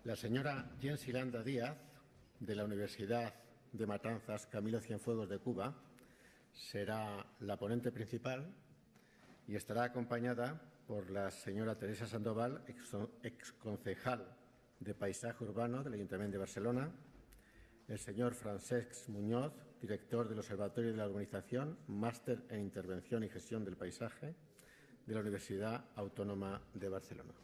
La señora Jensilanda Díaz, de la Universidad de Matanzas Camilo Cienfuegos de Cuba, será la ponente principal y estará acompañada por la señora Teresa Sandoval, exconcejal de Paisaje Urbano del Ayuntamiento de Barcelona, el señor Francesc Muñoz, director del Observatorio de la Urbanización, máster en Intervención y Gestión del Paisaje de la Universidad Autónoma de Barcelona.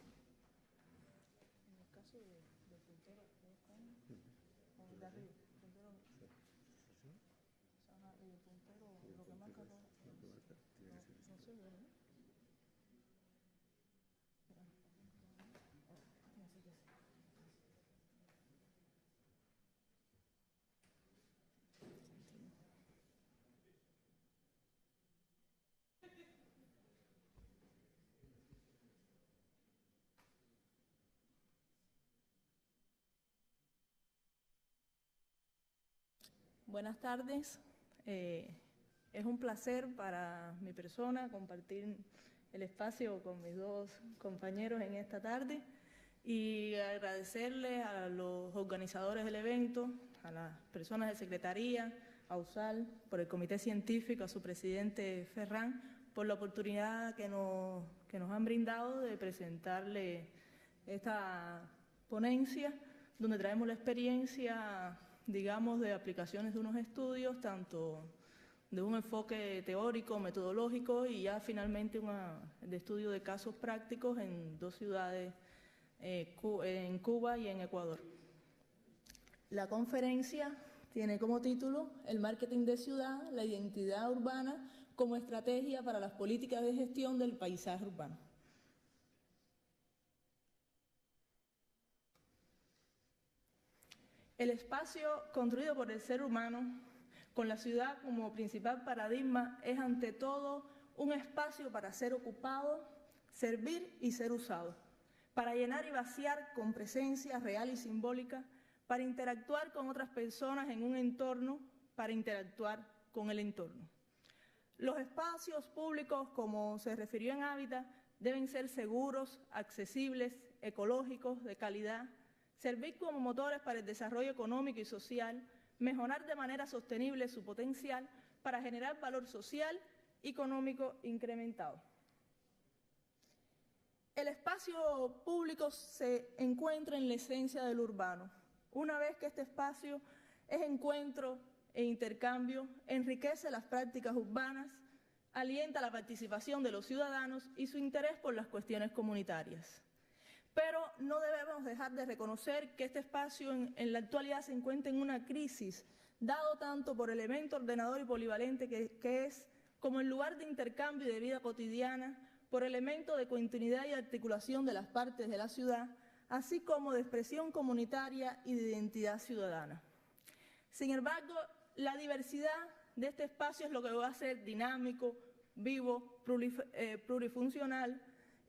Buenas tardes. Es un placer para mi persona compartir el espacio con mis dos compañeros en esta tarde y agradecerle a los organizadores del evento, a las personas de Secretaría, a USAL, por el Comité Científico, a su presidente Ferran, por la oportunidad que nos han brindado de presentarle esta ponencia, donde traemos la experiencia, digamos, de aplicaciones de unos estudios, tanto de un enfoque teórico, metodológico y ya finalmente de estudio de casos prácticos en dos ciudades, en Cuba y en Ecuador. La conferencia tiene como título El marketing de ciudad, la identidad urbana como estrategia para las políticas de gestión del paisaje urbano. El espacio construido por el ser humano, con la ciudad como principal paradigma, es ante todo un espacio para ser ocupado, servir y ser usado, para llenar y vaciar con presencia real y simbólica, para interactuar con otras personas en un entorno, para interactuar con el entorno. Los espacios públicos, como se refirió en Hábitat, deben ser seguros, accesibles, ecológicos, de calidad, servir como motores para el desarrollo económico y social, mejorar de manera sostenible su potencial para generar valor social y económico incrementado. El espacio público se encuentra en la esencia del urbano. Una vez que este espacio es encuentro e intercambio, enriquece las prácticas urbanas, alienta la participación de los ciudadanos y su interés por las cuestiones comunitarias. Pero no debemos dejar de reconocer que este espacio en la actualidad se encuentra en una crisis, dado tanto por el elemento ordenador y polivalente que es, como el lugar de intercambio y de vida cotidiana, por elemento de continuidad y articulación de las partes de la ciudad, así como de expresión comunitaria y de identidad ciudadana. Sin embargo, la diversidad de este espacio es lo que lo va a hacer dinámico, vivo, plurifuncional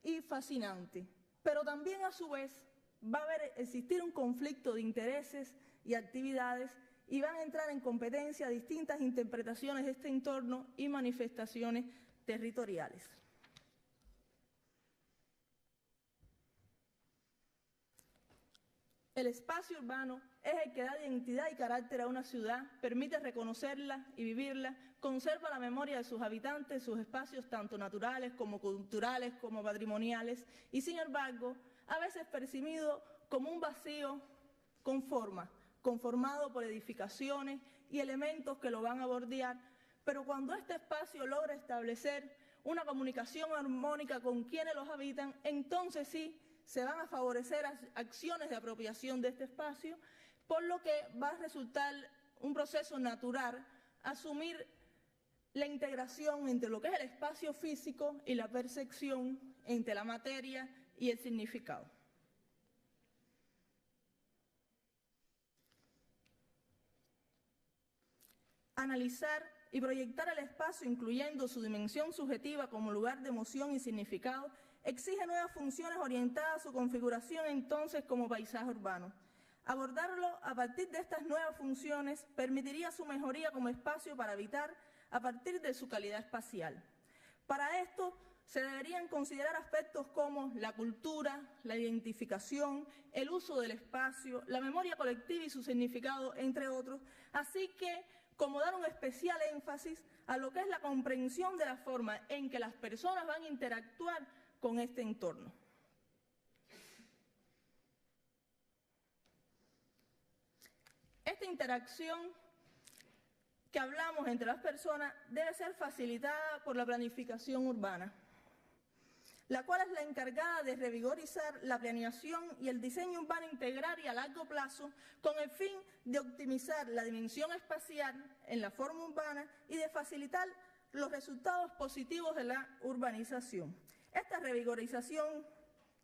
y fascinante. Pero también, a su vez, va a existir un conflicto de intereses y actividades y van a entrar en competencia distintas interpretaciones de este entorno y manifestaciones territoriales. El espacio urbano es el que da identidad y carácter a una ciudad, permite reconocerla y vivirla, conserva la memoria de sus habitantes, sus espacios tanto naturales como culturales como patrimoniales y, sin embargo, a veces percibido como un vacío con forma, conformado por edificaciones y elementos que lo van a bordear, pero cuando este espacio logra establecer una comunicación armónica con quienes los habitan, entonces sí, se van a favorecer acciones de apropiación de este espacio, por lo que va a resultar un proceso natural asumir la integración entre lo que es el espacio físico y la percepción entre la materia y el significado. Analizar y proyectar el espacio, incluyendo su dimensión subjetiva como lugar de emoción y significado, exige nuevas funciones orientadas a su configuración entonces como paisaje urbano. Abordarlo a partir de estas nuevas funciones permitiría su mejoría como espacio para habitar a partir de su calidad espacial. Para esto se deberían considerar aspectos como la cultura, la identificación, el uso del espacio, la memoria colectiva y su significado, entre otros, así que como dar un especial énfasis a lo que es la comprensión de la forma en que las personas van a interactuar con este entorno. Esta interacción que hablamos entre las personas debe ser facilitada por la planificación urbana, la cual es la encargada de revigorizar la planeación y el diseño urbano integral y a largo plazo con el fin de optimizar la dimensión espacial en la forma urbana y de facilitar los resultados positivos de la urbanización. Esta revigorización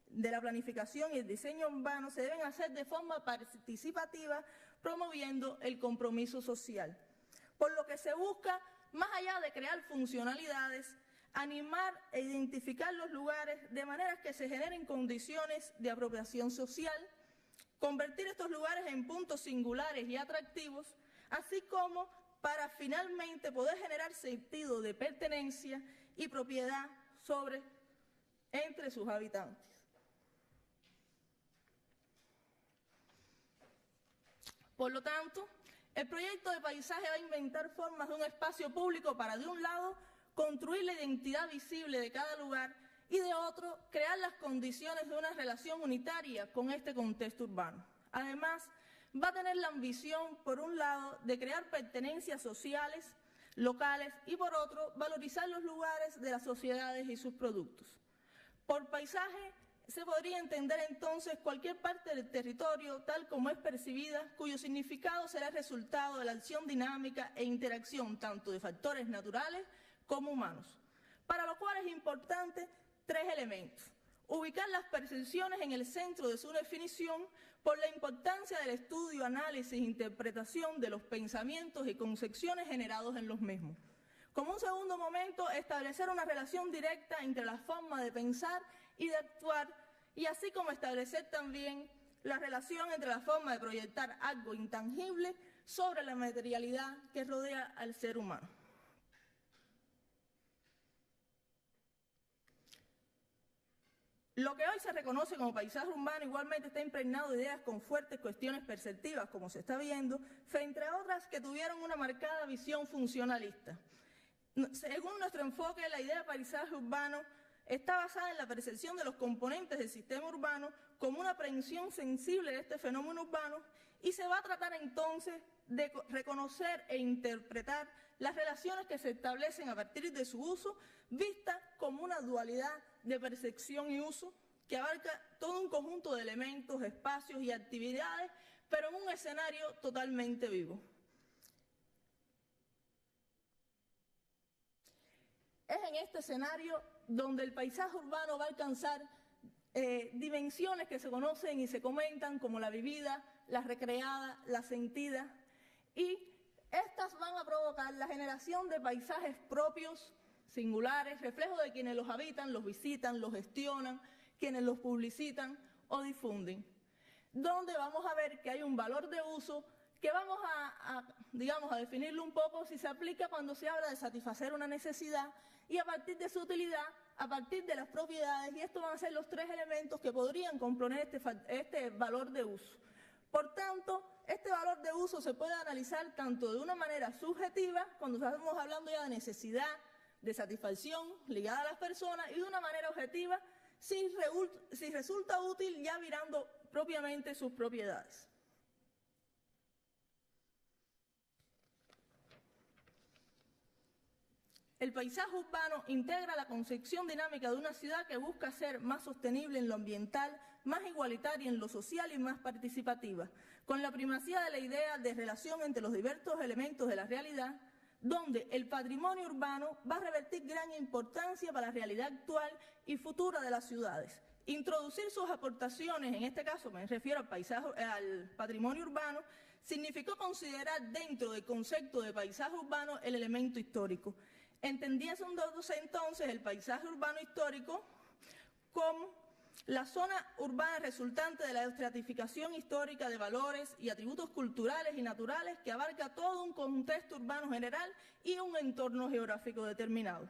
de la planificación y el diseño urbano se deben hacer de forma participativa, promoviendo el compromiso social, por lo que se busca, más allá de crear funcionalidades, animar e identificar los lugares de manera que se generen condiciones de apropiación social, convertir estos lugares en puntos singulares y atractivos, así como para finalmente poder generar sentido de pertenencia y propiedad entre sus habitantes. Por lo tanto, el proyecto de paisaje va a inventar formas de un espacio público para, de un lado, construir la identidad visible de cada lugar y, de otro, crear las condiciones de una relación unitaria con este contexto urbano. Además, va a tener la ambición, por un lado, de crear pertenencias sociales, locales y, por otro, valorizar los lugares de las sociedades y sus productos. Por paisaje se podría entender entonces cualquier parte del territorio tal como es percibida, cuyo significado será el resultado de la acción dinámica e interacción tanto de factores naturales como humanos, para lo cual es importante tres elementos. Ubicar las percepciones en el centro de su definición por la importancia del estudio, análisis e interpretación de los pensamientos y concepciones generados en los mismos. Como un segundo momento, establecer una relación directa entre la forma de pensar y de actuar, y así como establecer también la relación entre la forma de proyectar algo intangible sobre la materialidad que rodea al ser humano. Lo que hoy se reconoce como paisaje urbano igualmente está impregnado de ideas con fuertes cuestiones perceptivas, como se está viendo, frente a otras que tuvieron una marcada visión funcionalista. Según nuestro enfoque, la idea de paisaje urbano está basada en la percepción de los componentes del sistema urbano como una aprehensión sensible de este fenómeno urbano y se va a tratar entonces de reconocer e interpretar las relaciones que se establecen a partir de su uso, vista como una dualidad de percepción y uso que abarca todo un conjunto de elementos, espacios y actividades, pero en un escenario totalmente vivo. Es en este escenario donde el paisaje urbano va a alcanzar dimensiones que se conocen y se comentan como la vivida, la recreada, la sentida, y estas van a provocar la generación de paisajes propios, singulares, reflejo de quienes los habitan, los visitan, los gestionan, quienes los publicitan o difunden, donde vamos a ver que hay un valor de uso que vamos a definirlo un poco si se aplica cuando se habla de satisfacer una necesidad y a partir de su utilidad, a partir de las propiedades, y estos van a ser los tres elementos que podrían componer este valor de uso. Por tanto, este valor de uso se puede analizar tanto de una manera subjetiva, cuando estamos hablando ya de necesidad, de satisfacción ligada a las personas, y de una manera objetiva, si resulta útil ya mirando propiamente sus propiedades. El paisaje urbano integra la concepción dinámica de una ciudad que busca ser más sostenible en lo ambiental, más igualitaria en lo social y más participativa, con la primacía de la idea de relación entre los diversos elementos de la realidad, donde el patrimonio urbano va a revertir gran importancia para la realidad actual y futura de las ciudades. Introducir sus aportaciones, en este caso me refiero al patrimonio urbano, significó considerar dentro del concepto de paisaje urbano el elemento histórico. Entendiéndose entonces el paisaje urbano histórico como la zona urbana resultante de la estratificación histórica de valores y atributos culturales y naturales que abarca todo un contexto urbano general y un entorno geográfico determinado.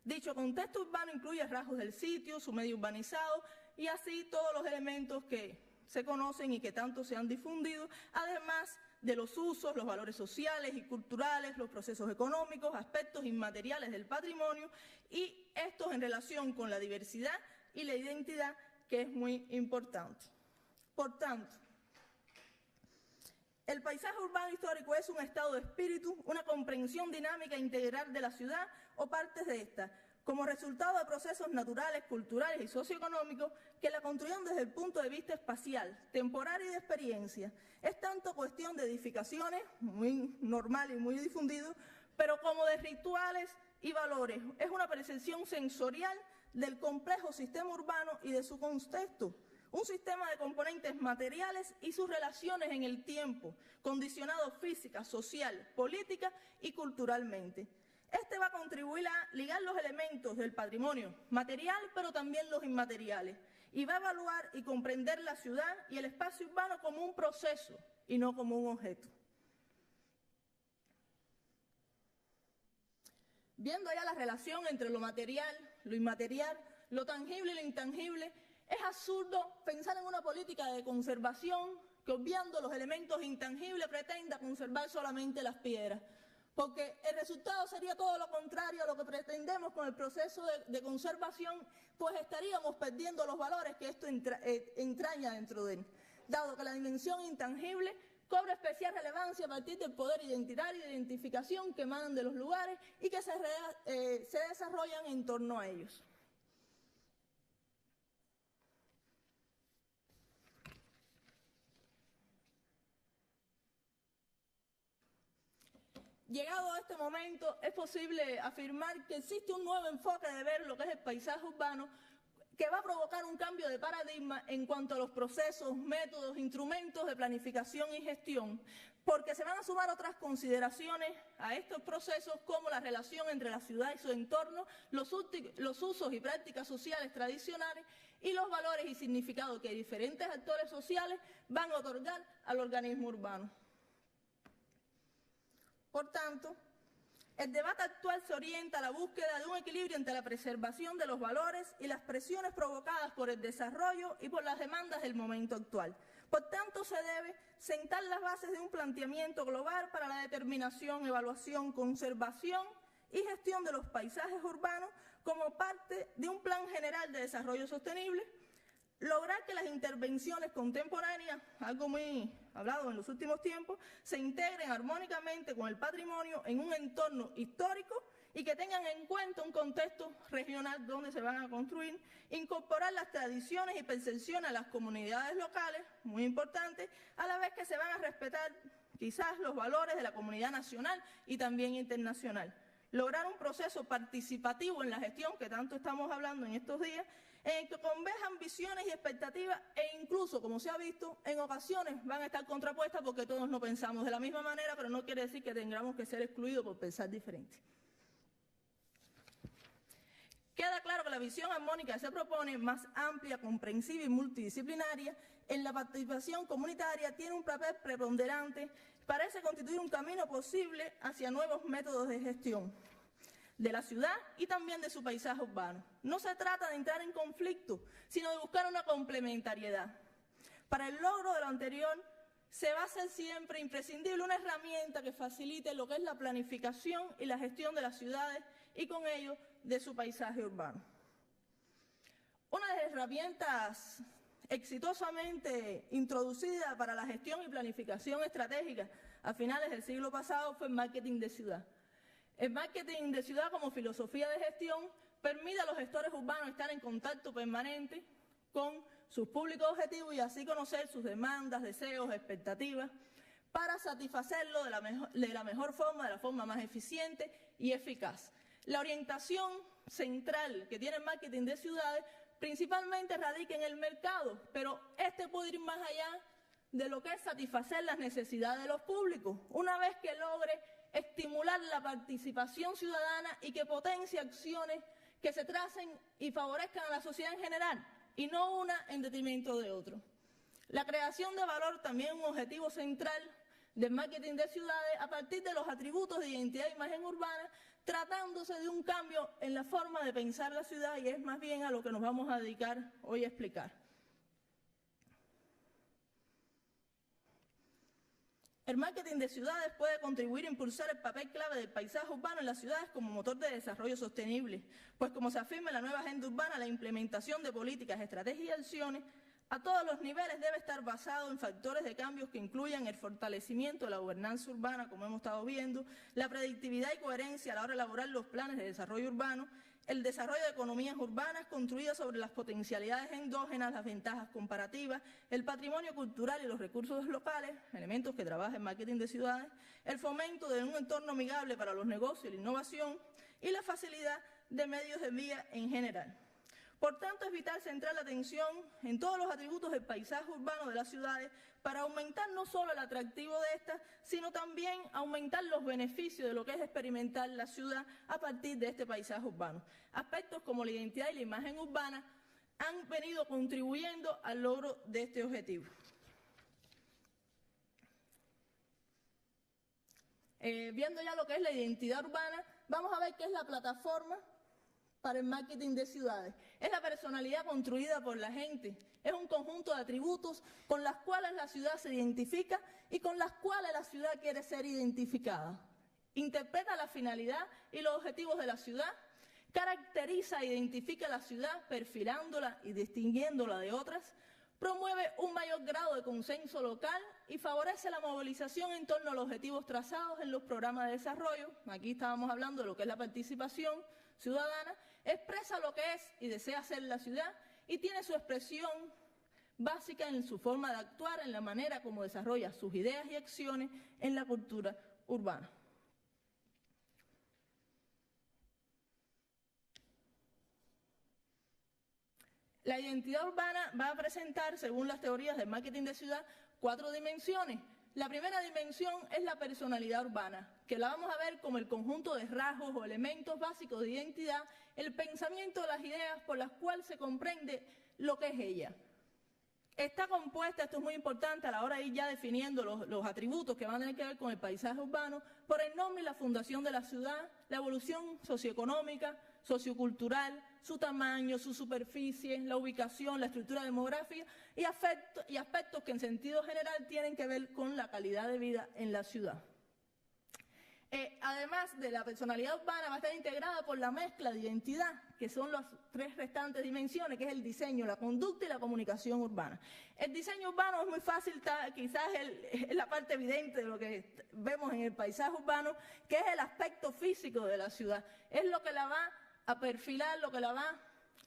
Dicho contexto urbano incluye rasgos del sitio, su medio urbanizado y así todos los elementos que se conocen y que tanto se han difundido, además de los usos, los valores sociales y culturales, los procesos económicos, aspectos inmateriales del patrimonio y estos en relación con la diversidad y la identidad, que es muy importante. Por tanto, el paisaje urbano histórico es un estado de espíritu, una comprensión dinámica e integral de la ciudad o partes de esta, como resultado de procesos naturales, culturales y socioeconómicos que la construyen desde el punto de vista espacial, temporal y de experiencia. Es tanto cuestión de edificaciones, muy normal y muy difundido, pero como de rituales y valores. Es una percepción sensorial del complejo sistema urbano y de su contexto. Un sistema de componentes materiales y sus relaciones en el tiempo, condicionados física, social, política y culturalmente. Este va a contribuir a ligar los elementos del patrimonio material, pero también los inmateriales, y va a evaluar y comprender la ciudad y el espacio urbano como un proceso y no como un objeto. Viendo ya la relación entre lo material, lo inmaterial, lo tangible y lo intangible, es absurdo pensar en una política de conservación que, obviando los elementos intangibles, pretenda conservar solamente las piedras, porque el resultado sería todo lo contrario a lo que pretendemos con el proceso de conservación, pues estaríamos perdiendo los valores que esto entraña dentro de él, dado que la dimensión intangible cobra especial relevancia a partir del poder identitario y de identificación que emanan de los lugares y que se desarrollan en torno a ellos. Llegado a este momento, es posible afirmar que existe un nuevo enfoque de ver lo que es el paisaje urbano que va a provocar un cambio de paradigma en cuanto a los procesos, métodos, instrumentos de planificación y gestión, porque se van a sumar otras consideraciones a estos procesos como la relación entre la ciudad y su entorno, los usos y prácticas sociales tradicionales y los valores y significados que diferentes actores sociales van a otorgar al organismo urbano. Por tanto, el debate actual se orienta a la búsqueda de un equilibrio entre la preservación de los valores y las presiones provocadas por el desarrollo y por las demandas del momento actual. Por tanto, se debe sentar las bases de un planteamiento global para la determinación, evaluación, conservación y gestión de los paisajes urbanos como parte de un plan general de desarrollo sostenible, lograr que las intervenciones contemporáneas, algo muy hablado en los últimos tiempos, se integren armónicamente con el patrimonio en un entorno histórico y que tengan en cuenta un contexto regional donde se van a construir, incorporar las tradiciones y percepciones a las comunidades locales, muy importante, a la vez que se van a respetar quizás los valores de la comunidad nacional y también internacional. Lograr un proceso participativo en la gestión, que tanto estamos hablando en estos días, en el que converjan visiones y expectativas e incluso, como se ha visto, en ocasiones van a estar contrapuestas porque todos no pensamos de la misma manera, pero no quiere decir que tengamos que ser excluidos por pensar diferente. Queda claro que la visión armónica que se propone, más amplia, comprensiva y multidisciplinaria, en la participación comunitaria tiene un papel preponderante, parece constituir un camino posible hacia nuevos métodos de gestión de la ciudad y también de su paisaje urbano. No se trata de entrar en conflicto, sino de buscar una complementariedad. Para el logro de lo anterior, se va a hacer siempre imprescindible una herramienta que facilite lo que es la planificación y la gestión de las ciudades y con ello de su paisaje urbano. Una de las herramientas exitosamente introducida para la gestión y planificación estratégica a finales del siglo pasado fue el marketing de ciudad. El marketing de ciudad como filosofía de gestión permite a los gestores urbanos estar en contacto permanente con sus públicos objetivos y así conocer sus demandas, deseos, expectativas, para satisfacerlo de la mejor forma, de la forma más eficiente y eficaz. La orientación central que tiene el marketing de ciudades principalmente radica en el mercado, pero este puede ir más allá de lo que es satisfacer las necesidades de los públicos, una vez que logre estimular la participación ciudadana y que potencie acciones que se tracen y favorezcan a la sociedad en general, y no una en detrimento de otro. La creación de valor también es un objetivo central del marketing de ciudades a partir de los atributos de identidad e imagen urbana, tratándose de un cambio en la forma de pensar la ciudad, y es más bien a lo que nos vamos a dedicar hoy a explicar. El marketing de ciudades puede contribuir a impulsar el papel clave del paisaje urbano en las ciudades como motor de desarrollo sostenible, pues como se afirma en la nueva agenda urbana, la implementación de políticas, estrategias y acciones a todos los niveles debe estar basado en factores de cambios que incluyan el fortalecimiento de la gobernanza urbana, como hemos estado viendo, la predictividad y coherencia a la hora de elaborar los planes de desarrollo urbano, el desarrollo de economías urbanas construidas sobre las potencialidades endógenas, las ventajas comparativas, el patrimonio cultural y los recursos locales, elementos que trabaja el marketing de ciudades, el fomento de un entorno amigable para los negocios y la innovación y la facilidad de medios de vía en general. Por tanto, es vital centrar la atención en todos los atributos del paisaje urbano de las ciudades para aumentar no solo el atractivo de estas, sino también aumentar los beneficios de lo que es experimentar la ciudad a partir de este paisaje urbano. Aspectos como la identidad y la imagen urbana han venido contribuyendo al logro de este objetivo. Viendo ya lo que es la identidad urbana, vamos a ver qué es la plataforma para el marketing de ciudades. Es la personalidad construida por la gente. Es un conjunto de atributos con las cuales la ciudad se identifica y con las cuales la ciudad quiere ser identificada. Interpreta la finalidad y los objetivos de la ciudad, caracteriza e identifica la ciudad perfilándola y distinguiéndola de otras, promueve un mayor grado de consenso local y favorece la movilización en torno a los objetivos trazados en los programas de desarrollo. Aquí estábamos hablando de lo que es la participación ciudadana, expresa lo que es y desea ser la ciudad y tiene su expresión básica en su forma de actuar, en la manera como desarrolla sus ideas y acciones en la cultura urbana. La identidad urbana va a presentar, según las teorías del marketing de ciudad, 4 dimensiones. La primera dimensión es la personalidad urbana, que la vamos a ver como el conjunto de rasgos o elementos básicos de identidad, el pensamiento de las ideas por las cuales se comprende lo que es ella. Está compuesta, esto es muy importante a la hora de ir ya definiendo los atributos que van a tener que ver con el paisaje urbano, por el nombre y la fundación de la ciudad, la evolución socioeconómica, sociocultural, su tamaño, su superficie, la ubicación, la estructura demográfica y aspectos que en sentido general tienen que ver con la calidad de vida en la ciudad. Además de la personalidad urbana, va a estar integrada por la mezcla de identidad, que son las 3 restantes dimensiones, que es el diseño, la conducta y la comunicación urbana. El diseño urbano es muy fácil, quizás es la parte evidente de lo que vemos en el paisaje urbano, que es el aspecto físico de la ciudad. Es lo que la va a perfilar, lo que la va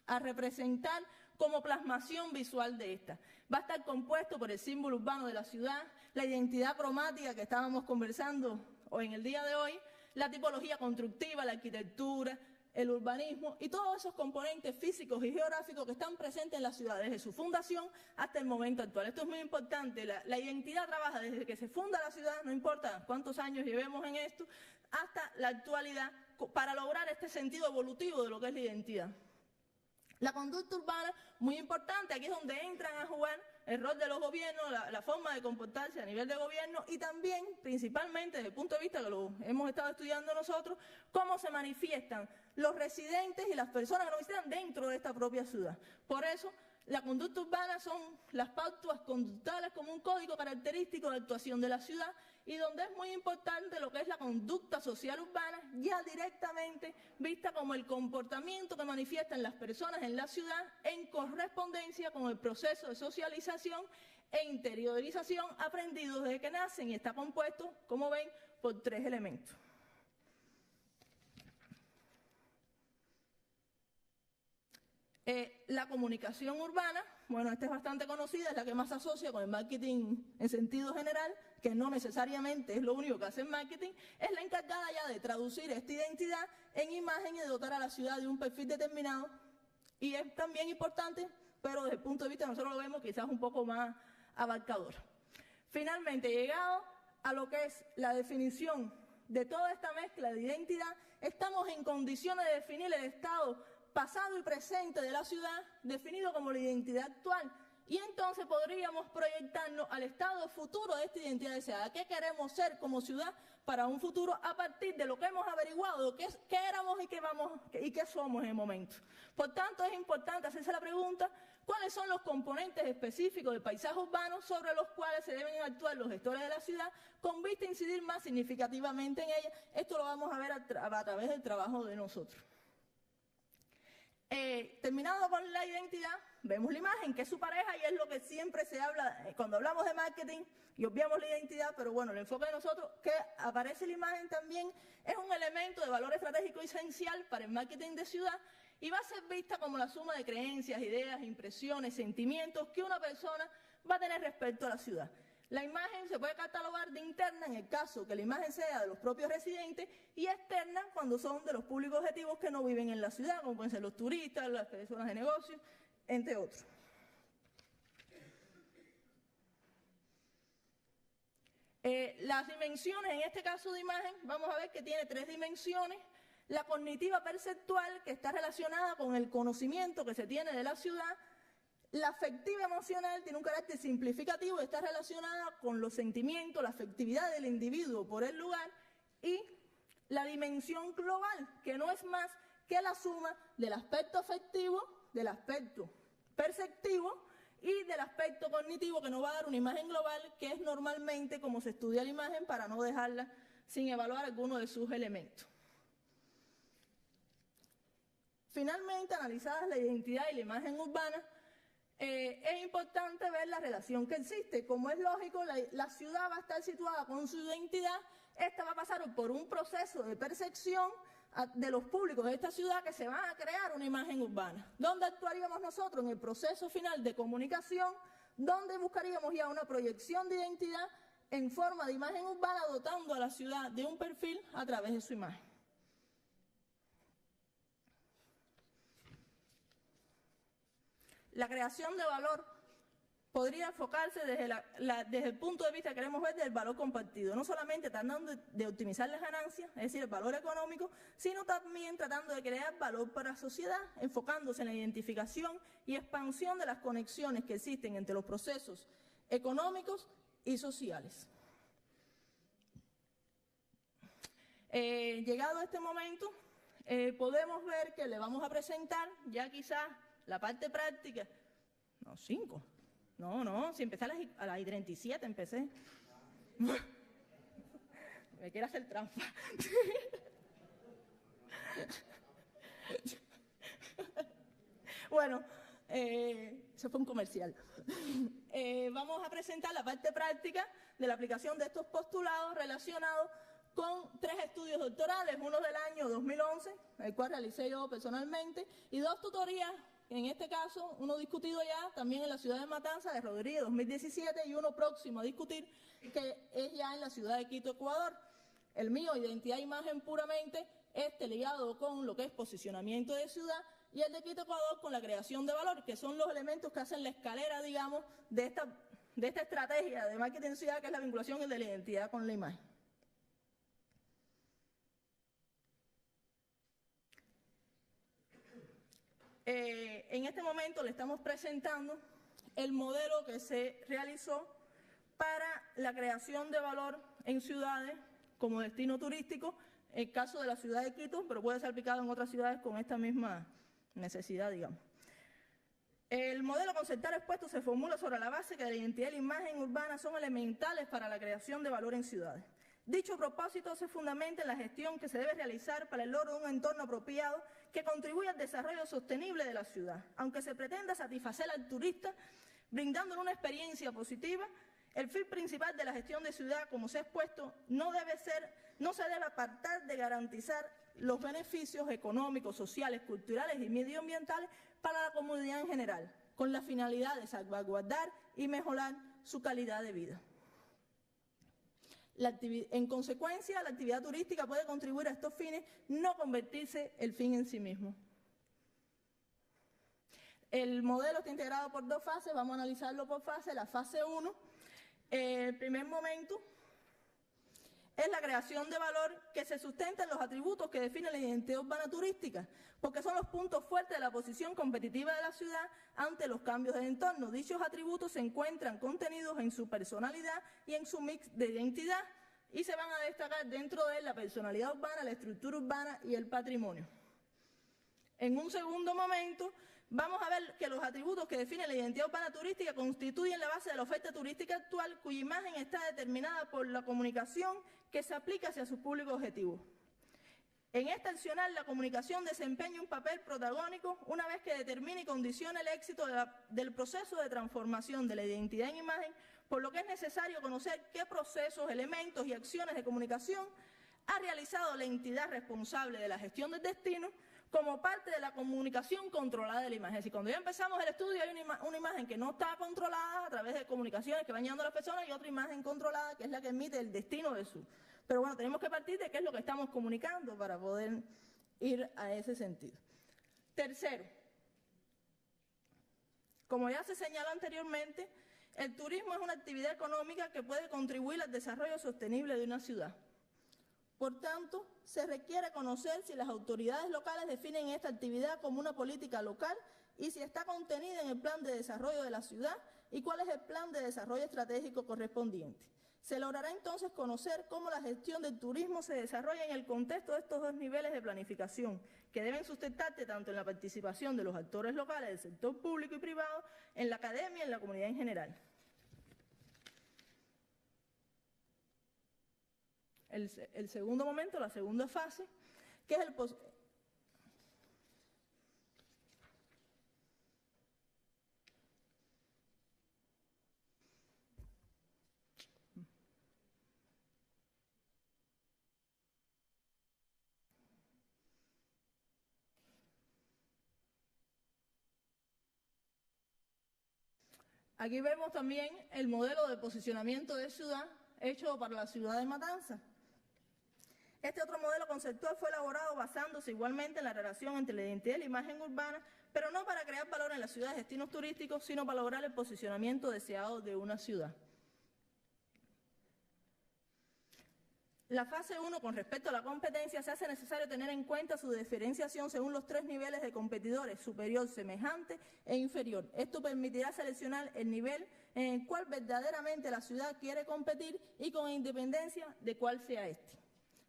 a representar como plasmación visual de esta. Va a estar compuesto por el símbolo urbano de la ciudad, la identidad cromática que estábamos conversando hoy en el día de hoy, la tipología constructiva, la arquitectura, el urbanismo y todos esos componentes físicos y geográficos que están presentes en la ciudad desde su fundación hasta el momento actual. Esto es muy importante, la identidad trabaja desde que se funda la ciudad, no importa cuántos años llevemos en esto, hasta la actualidad para lograr este sentido evolutivo de lo que es la identidad. La conducta urbana, muy importante, aquí es donde entran a jugar el rol de los gobiernos, la forma de comportarse a nivel de gobierno y también, principalmente desde el punto de vista que lo hemos estado estudiando nosotros, cómo se manifiestan los residentes y las personas que nos visitan dentro de esta propia ciudad. Por eso, la conducta urbana son las pautas conductuales como un código característico de actuación de la ciudad y donde es muy importante lo que es la conducta social urbana, ya directamente vista como el comportamiento que manifiestan las personas en la ciudad en correspondencia con el proceso de socialización e interiorización aprendido desde que nacen y está compuesto, como ven, por 3 elementos. La comunicación urbana, bueno, esta es bastante conocida, es la que más se asocia con el marketing en sentido general, que no necesariamente es lo único que hace el marketing, es la encargada ya de traducir esta identidad en imagen y de dotar a la ciudad de un perfil determinado. Y es también importante, pero desde el punto de vista nosotros lo vemos quizás un poco más abarcador. Finalmente, llegado a lo que es la definición de toda esta mezcla de identidad, estamos en condiciones de definir el estado pasado y presente de la ciudad, definido como la identidad actual, Y entonces podríamos proyectarnos al estado futuro de esta identidad deseada. ¿Qué queremos ser como ciudad para un futuro a partir de lo que hemos averiguado, qué éramos y qué somos en el momento? Por tanto, es importante hacerse la pregunta, ¿cuáles son los componentes específicos del paisaje urbano sobre los cuales se deben actuar los gestores de la ciudad con vista a incidir más significativamente en ella? Esto lo vamos a ver a través del trabajo de nosotros. Terminando con la identidad, vemos la imagen, que es su pareja, y es lo que siempre se habla cuando hablamos de marketing, y obviamos la identidad, pero bueno, el enfoque de nosotros, que aparece la imagen también, es un elemento de valor estratégico esencial para el marketing de ciudad, y va a ser vista como la suma de creencias, ideas, impresiones, sentimientos que una persona va a tener respecto a la ciudad. La imagen se puede catalogar de interna en el caso que la imagen sea de los propios residentes y externa cuando son de los públicos objetivos que no viven en la ciudad, como pueden ser los turistas, las personas de negocios, entre otros. Las dimensiones, en este caso de imagen, vamos a ver que tiene 3 dimensiones. La cognitiva perceptual, que está relacionada con el conocimiento que se tiene de la ciudad. La afectiva emocional tiene un carácter simplificativo y está relacionada con los sentimientos, la afectividad del individuo por el lugar, y la dimensión global, que no es más que la suma del aspecto afectivo, del aspecto perceptivo y del aspecto cognitivo, que nos va a dar una imagen global, que es normalmente como se estudia la imagen para no dejarla sin evaluar alguno de sus elementos. Finalmente, analizadas la identidad y la imagen urbana, es importante ver la relación que existe. Como es lógico, la ciudad va a estar situada con su identidad. Esta va a pasar por un proceso de percepción de los públicos de esta ciudad, que se van a crear una imagen urbana. ¿Dónde actuaríamos nosotros? En el proceso final de comunicación, donde buscaríamos ya una proyección de identidad en forma de imagen urbana, dotando a la ciudad de un perfil a través de su imagen. La creación de valor podría enfocarse desde el punto de vista que queremos ver del valor compartido, no solamente tratando de optimizar las ganancias, es decir, el valor económico, sino también tratando de crear valor para la sociedad, enfocándose en la identificación y expansión de las conexiones que existen entre los procesos económicos y sociales. Llegado a este momento, podemos ver que le vamos a presentar ya quizás la parte práctica. No, 5. No, si empecé a las 37 empecé. Me quiere hacer trampa. Bueno, eso fue un comercial. Vamos a presentar la parte práctica de la aplicación de estos postulados relacionados con 3 estudios doctorales, uno del año 2011, el cual realicé yo personalmente, y 2 tutorías, en este caso, uno discutido ya también en la ciudad de Matanzas, de Rodríguez, 2017, y uno próximo a discutir, que es ya en la ciudad de Quito, Ecuador. El mío, identidad e imagen puramente, ligado con lo que es posicionamiento de ciudad, y el de Quito, Ecuador, con la creación de valor, que son los elementos que hacen la escalera, digamos, de esta estrategia de marketing de ciudad, que es la vinculación de la identidad con la imagen. En este momento le estamos presentando el modelo que se realizó para la creación de valor en ciudades como destino turístico, en el caso de la ciudad de Quito, pero puede ser aplicado en otras ciudades con esta misma necesidad, digamos. El modelo conceptual expuesto se formula sobre la base que la identidad y la imagen urbana son elementales para la creación de valor en ciudades. Dicho propósito se fundamenta en la gestión que se debe realizar para el logro de un entorno apropiado que contribuya al desarrollo sostenible de la ciudad. Aunque se pretenda satisfacer al turista brindándole una experiencia positiva, el fin principal de la gestión de ciudad, como se ha expuesto, no se debe apartar de garantizar los beneficios económicos, sociales, culturales y medioambientales para la comunidad en general, con la finalidad de salvaguardar y mejorar su calidad de vida. En consecuencia, la actividad turística puede contribuir a estos fines, no convertirse el fin en sí mismo. El modelo está integrado por 2 fases, vamos a analizarlo por fase. La fase 1, el primer momento, es la creación de valor que se sustenta en los atributos que definen la identidad urbana turística, porque son los puntos fuertes de la posición competitiva de la ciudad ante los cambios del entorno. Dichos atributos se encuentran contenidos en su personalidad y en su mix de identidad y se van a destacar dentro de la personalidad urbana, la estructura urbana y el patrimonio. En un segundo momento, vamos a ver que los atributos que definen la identidad urbana turística constituyen la base de la oferta turística actual, cuya imagen está determinada por la comunicación que se aplica hacia sus públicos objetivos. En este accionar, la comunicación desempeña un papel protagónico una vez que determina y condiciona el éxito del proceso de transformación de la identidad en imagen, por lo que es necesario conocer qué procesos, elementos y acciones de comunicación ha realizado la entidad responsable de la gestión del destino como parte de la comunicación controlada de la imagen. Es decir, cuando ya empezamos el estudio hay una imagen que no está controlada a través de comunicaciones que van llegando a las personas y otra imagen controlada que es la que emite el destino de su. Pero bueno, tenemos que partir de qué es lo que estamos comunicando para poder ir a ese sentido. Tercero, como ya se señaló anteriormente, el turismo es una actividad económica que puede contribuir al desarrollo sostenible de una ciudad. Por tanto, se requiere conocer si las autoridades locales definen esta actividad como una política local y si está contenida en el plan de desarrollo de la ciudad y cuál es el plan de desarrollo estratégico correspondiente. Se logrará entonces conocer cómo la gestión del turismo se desarrolla en el contexto de estos dos niveles de planificación, que deben sustentarse tanto en la participación de los actores locales del sector público y privado, en la academia y en la comunidad en general. El segundo momento, la segunda fase, que es el Aquí vemos también el modelo de posicionamiento de ciudad hecho para la ciudad de Matanzas. Este otro modelo conceptual fue elaborado basándose igualmente en la relación entre la identidad y la imagen urbana, pero no para crear valor en la ciudad de destinos turísticos, sino para lograr el posicionamiento deseado de una ciudad. La fase 1, con respecto a la competencia, se hace necesario tener en cuenta su diferenciación según los tres niveles de competidores, superior, semejante e inferior. Esto permitirá seleccionar el nivel en el cual verdaderamente la ciudad quiere competir y con independencia de cuál sea este.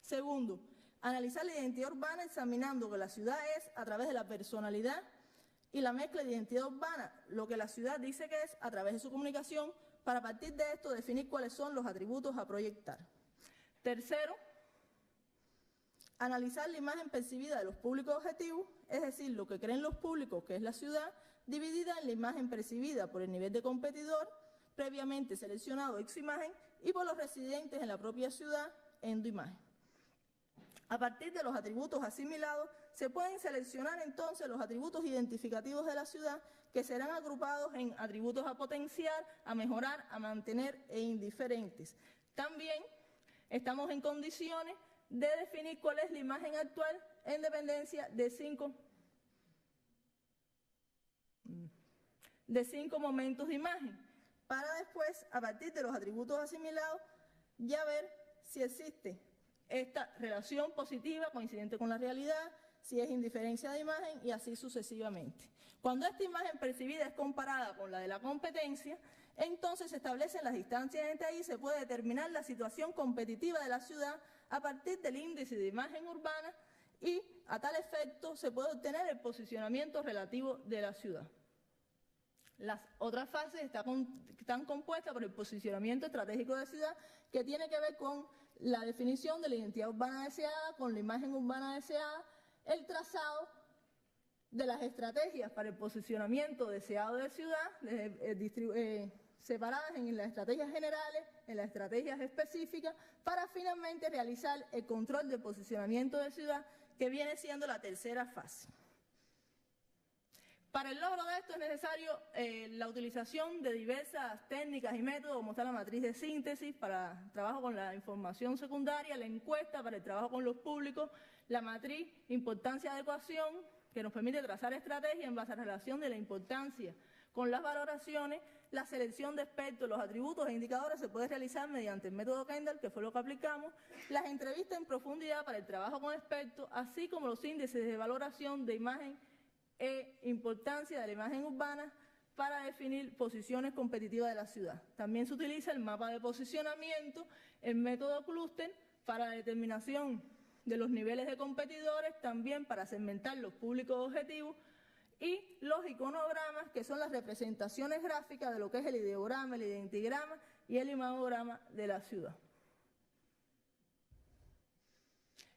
Segundo, analizar la identidad urbana examinando que la ciudad es a través de la personalidad y la mezcla de identidad urbana, lo que la ciudad dice que es a través de su comunicación, para a partir de esto definir cuáles son los atributos a proyectar. Tercero, analizar la imagen percibida de los públicos objetivos, es decir, lo que creen los públicos que es la ciudad, dividida en la imagen percibida por el nivel de competidor, previamente seleccionado ex-imagen, y por los residentes en la propia ciudad, endo-imagen. A partir de los atributos asimilados, se pueden seleccionar entonces los atributos identificativos de la ciudad, que serán agrupados en atributos a potenciar, a mejorar, a mantener e indiferentes. También estamos en condiciones de definir cuál es la imagen actual en dependencia de cinco momentos de imagen, para después, a partir de los atributos asimilados, ya ver si existe esta relación positiva coincidente con la realidad, si es indiferencia de imagen y así sucesivamente. Cuando esta imagen percibida es comparada con la de la competencia, entonces se establecen las distancias entre ahí y se puede determinar la situación competitiva de la ciudad a partir del índice de imagen urbana y a tal efecto se puede obtener el posicionamiento relativo de la ciudad. Las otras fases están compuestas por el posicionamiento estratégico de ciudad, que tiene que ver con la definición de la identidad urbana deseada, con la imagen urbana deseada, el trazado de las estrategias para el posicionamiento deseado de ciudad, separadas en las estrategias generales, en las estrategias específicas, para finalmente realizar el control del posicionamiento de ciudad, que viene siendo la tercera fase. Para el logro de esto es necesario la utilización de diversas técnicas y métodos, como está la matriz de síntesis para el trabajo con la información secundaria, la encuesta para el trabajo con los públicos, la matriz importancia-adecuación, que nos permite trazar estrategias en base a la relación de la importancia Con las valoraciones, la selección de expertos, los atributos e indicadores se puede realizar mediante el método Kendall, que fue lo que aplicamos, las entrevistas en profundidad para el trabajo con expertos, así como los índices de valoración de imagen e importancia de la imagen urbana para definir posiciones competitivas de la ciudad. También se utiliza el mapa de posicionamiento, el método clúster para la determinación de los niveles de competidores, también para segmentar los públicos objetivos, y los iconogramas, que son las representaciones gráficas de lo que es el ideograma, el identigrama y el imagograma de la ciudad.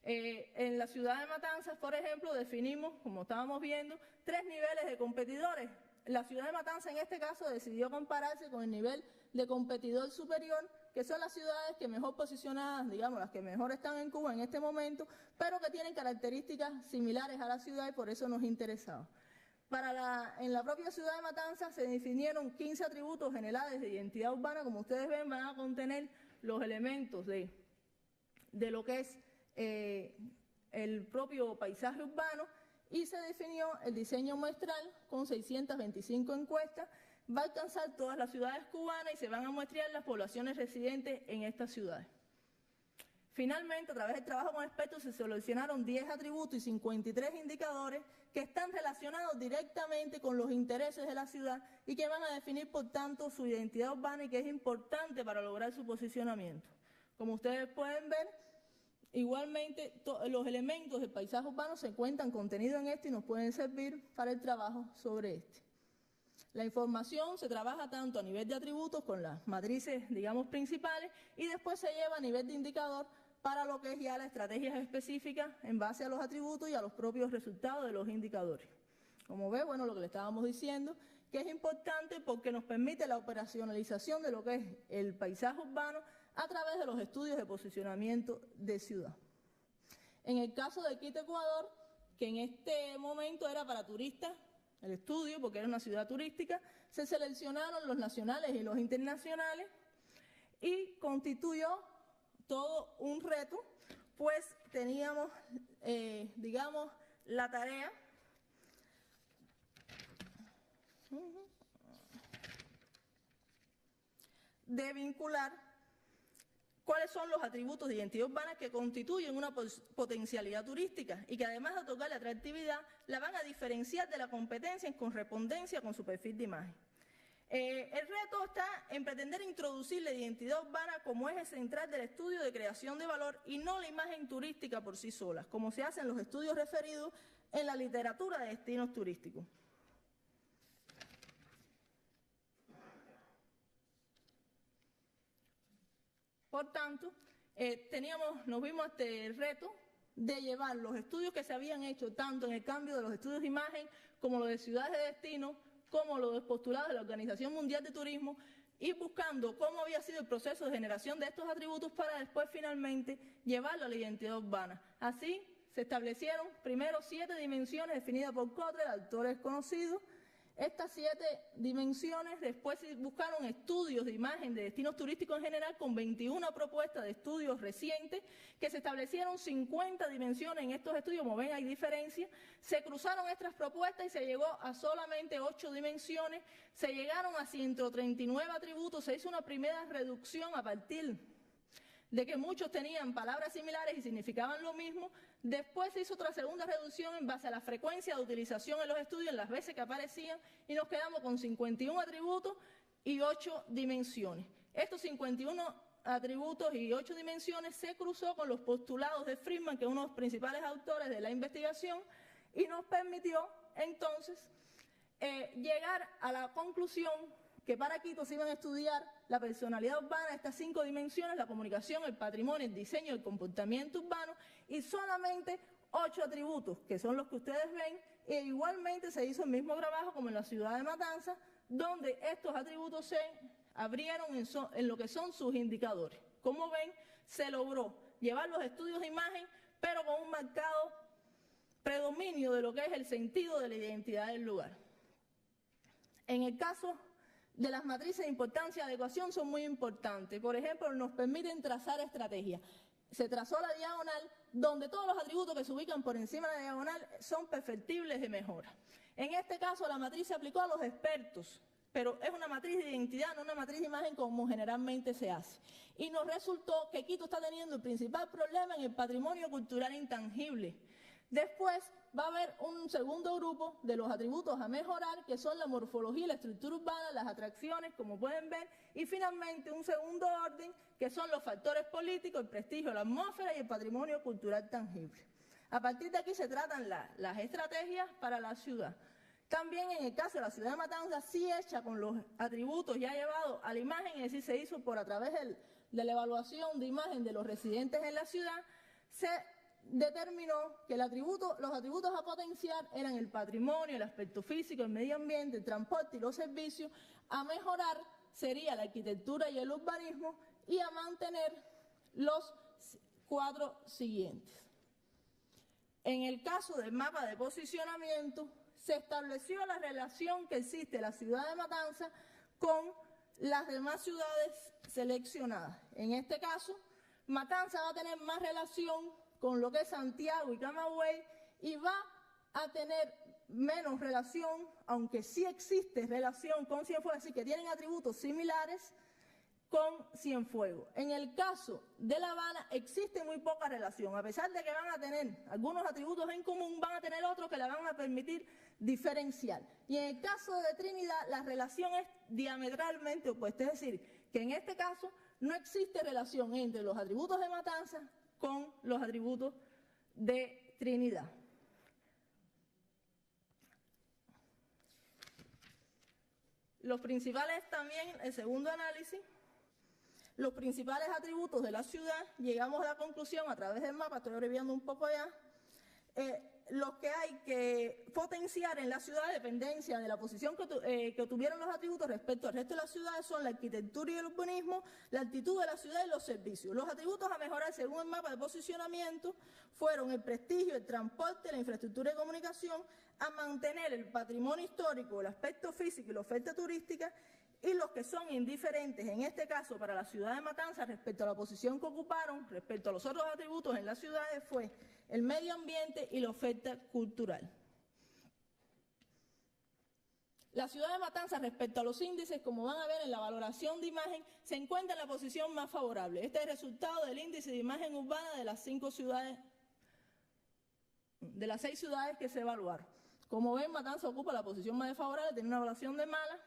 En la ciudad de Matanzas, por ejemplo, definimos, como estábamos viendo, 3 niveles de competidores. La ciudad de Matanzas, en este caso, decidió compararse con el nivel de competidor superior, que son las ciudades que mejor posicionadas, digamos, las que mejor están en Cuba en este momento, pero que tienen características similares a la ciudad y por eso nos interesaba. En la propia ciudad de Matanzas se definieron 15 atributos generales de identidad urbana. Como ustedes ven, van a contener los elementos de lo que es el propio paisaje urbano, y se definió el diseño muestral con 625 encuestas. Va a alcanzar todas las ciudades cubanas y se van a muestrear las poblaciones residentes en estas ciudades. Finalmente, a través del trabajo con expertos, se seleccionaron 10 atributos y 53 indicadores que están relacionados directamente con los intereses de la ciudad y que van a definir, por tanto, su identidad urbana, y que es importante para lograr su posicionamiento. Como ustedes pueden ver, igualmente los elementos del paisaje urbano se encuentran contenidos en este y nos pueden servir para el trabajo sobre este. La información se trabaja tanto a nivel de atributos con las matrices, digamos, principales, y después se lleva a nivel de indicador para lo que es ya las estrategias específicas en base a los atributos y a los propios resultados de los indicadores. Como ve, bueno, lo que le estábamos diciendo, que es importante porque nos permite la operacionalización de lo que es el paisaje urbano a través de los estudios de posicionamiento de ciudad. En el caso de Quito, Ecuador, que en este momento era para turistas, el estudio, porque era una ciudad turística, se seleccionaron los nacionales y los internacionales y constituyó todo un reto, pues teníamos, digamos, la tarea de vincular cuáles son los atributos de identidad urbana que constituyen una potencialidad turística y que, además de otorgarle atractividad, la van a diferenciar de la competencia en correspondencia con su perfil de imagen. El reto está en pretender introducir la identidad urbana como eje central del estudio de creación de valor y no la imagen turística por sí sola, como se hace en los estudios referidos en la literatura de destinos turísticos. Por tanto, nos vimos este reto de llevar los estudios que se habían hecho tanto en el cambio de los estudios de imagen como los de ciudades de destino, como los postulados de la Organización Mundial de Turismo, y buscando cómo había sido el proceso de generación de estos atributos para después finalmente llevarlo a la identidad urbana. Así se establecieron primero 7 dimensiones definidas por Cottrell, autores conocidos. Estas 7 dimensiones después se buscaron estudios de imagen de destinos turísticos en general con 21 propuestas de estudios recientes, que se establecieron 50 dimensiones en estos estudios. Como ven, hay diferencias. Se cruzaron estas propuestas y se llegó a solamente 8 dimensiones. Se llegaron a 139 atributos. Se hizo una primera reducción a partir de que muchos tenían palabras similares y significaban lo mismo. Después se hizo otra segunda reducción en base a la frecuencia de utilización en los estudios, en las veces que aparecían, y nos quedamos con 51 atributos y 8 dimensiones. Estos 51 atributos y 8 dimensiones se cruzó con los postulados de Friedman, que es uno de los principales autores de la investigación, y nos permitió entonces llegar a la conclusión que para Quito se iban a estudiar la personalidad urbana, estas 5 dimensiones, la comunicación, el patrimonio, el diseño, el comportamiento urbano, y solamente 8 atributos, que son los que ustedes ven, e igualmente se hizo el mismo trabajo como en la ciudad de Matanzas, donde estos atributos se abrieron en lo que son sus indicadores. Como ven, se logró llevar los estudios de imagen, pero con un marcado predominio de lo que es el sentido de la identidad del lugar. En el caso de las matrices de importancia y adecuación son muy importantes. Por ejemplo, nos permiten trazar estrategias. Se trazó la diagonal, donde todos los atributos que se ubican por encima de la diagonal son perfectibles de mejora. En este caso, la matriz se aplicó a los expertos pero es una matriz de identidad, no una matriz de imagen como generalmente se hace. Y nos resultó que Quito está teniendo el principal problema en el patrimonio cultural intangible. Después va a haber un segundo grupo de los atributos a mejorar, que son la morfología y la estructura urbana, las atracciones, como pueden ver, y finalmente un segundo orden, que son los factores políticos, el prestigio, la atmósfera y el patrimonio cultural tangible. A partir de aquí se tratan las estrategias para la ciudad. También en el caso de la ciudad de Matanzas, sí hecha con los atributos ya llevados a la imagen, es decir, se hizo por a través de la evaluación de imagen de los residentes en la ciudad, se determinó que los atributos a potenciar eran el patrimonio, el aspecto físico, el medio ambiente, el transporte y los servicios. A mejorar sería la arquitectura y el urbanismo, y a mantener los 4 siguientes. En el caso del mapa de posicionamiento, se estableció la relación que existe en la ciudad de Matanzas con las demás ciudades seleccionadas. En este caso, Matanzas va a tener más relación con lo que es Santiago y Camagüey, y va a tener menos relación, aunque sí existe relación con Cienfuegos, así que tienen atributos similares con Cienfuegos. En el caso de La Habana existe muy poca relación, a pesar de que van a tener algunos atributos en común, van a tener otros que la van a permitir diferenciar. Y en el caso de Trinidad la relación es diametralmente opuesta, es decir, que en este caso no existe relación entre los atributos de Matanzas con los atributos de Trinidad. Los principales también, el segundo análisis, los principales atributos de la ciudad, llegamos a la conclusión a través del mapa, estoy abreviando un poco ya, los que hay que potenciar en la ciudad, a dependencia de la posición que tuvieron los atributos respecto al resto de las ciudades, son la arquitectura y el urbanismo, la altitud de la ciudad y los servicios. Los atributos a mejorar según el mapa de posicionamiento fueron el prestigio, el transporte, la infraestructura de comunicación, a mantener el patrimonio histórico, el aspecto físico y la oferta turística, y los que son indiferentes, en este caso para la ciudad de Matanzas, respecto a la posición que ocuparon, respecto a los otros atributos en las ciudades, fue el medio ambiente y la oferta cultural. La ciudad de Matanzas, respecto a los índices, como van a ver en la valoración de imagen, se encuentra en la posición más favorable. Este es el resultado del índice de imagen urbana de las 5 ciudades, de las 6 ciudades que se evaluaron. Como ven, Matanzas ocupa la posición más desfavorable, tiene una evaluación de mala.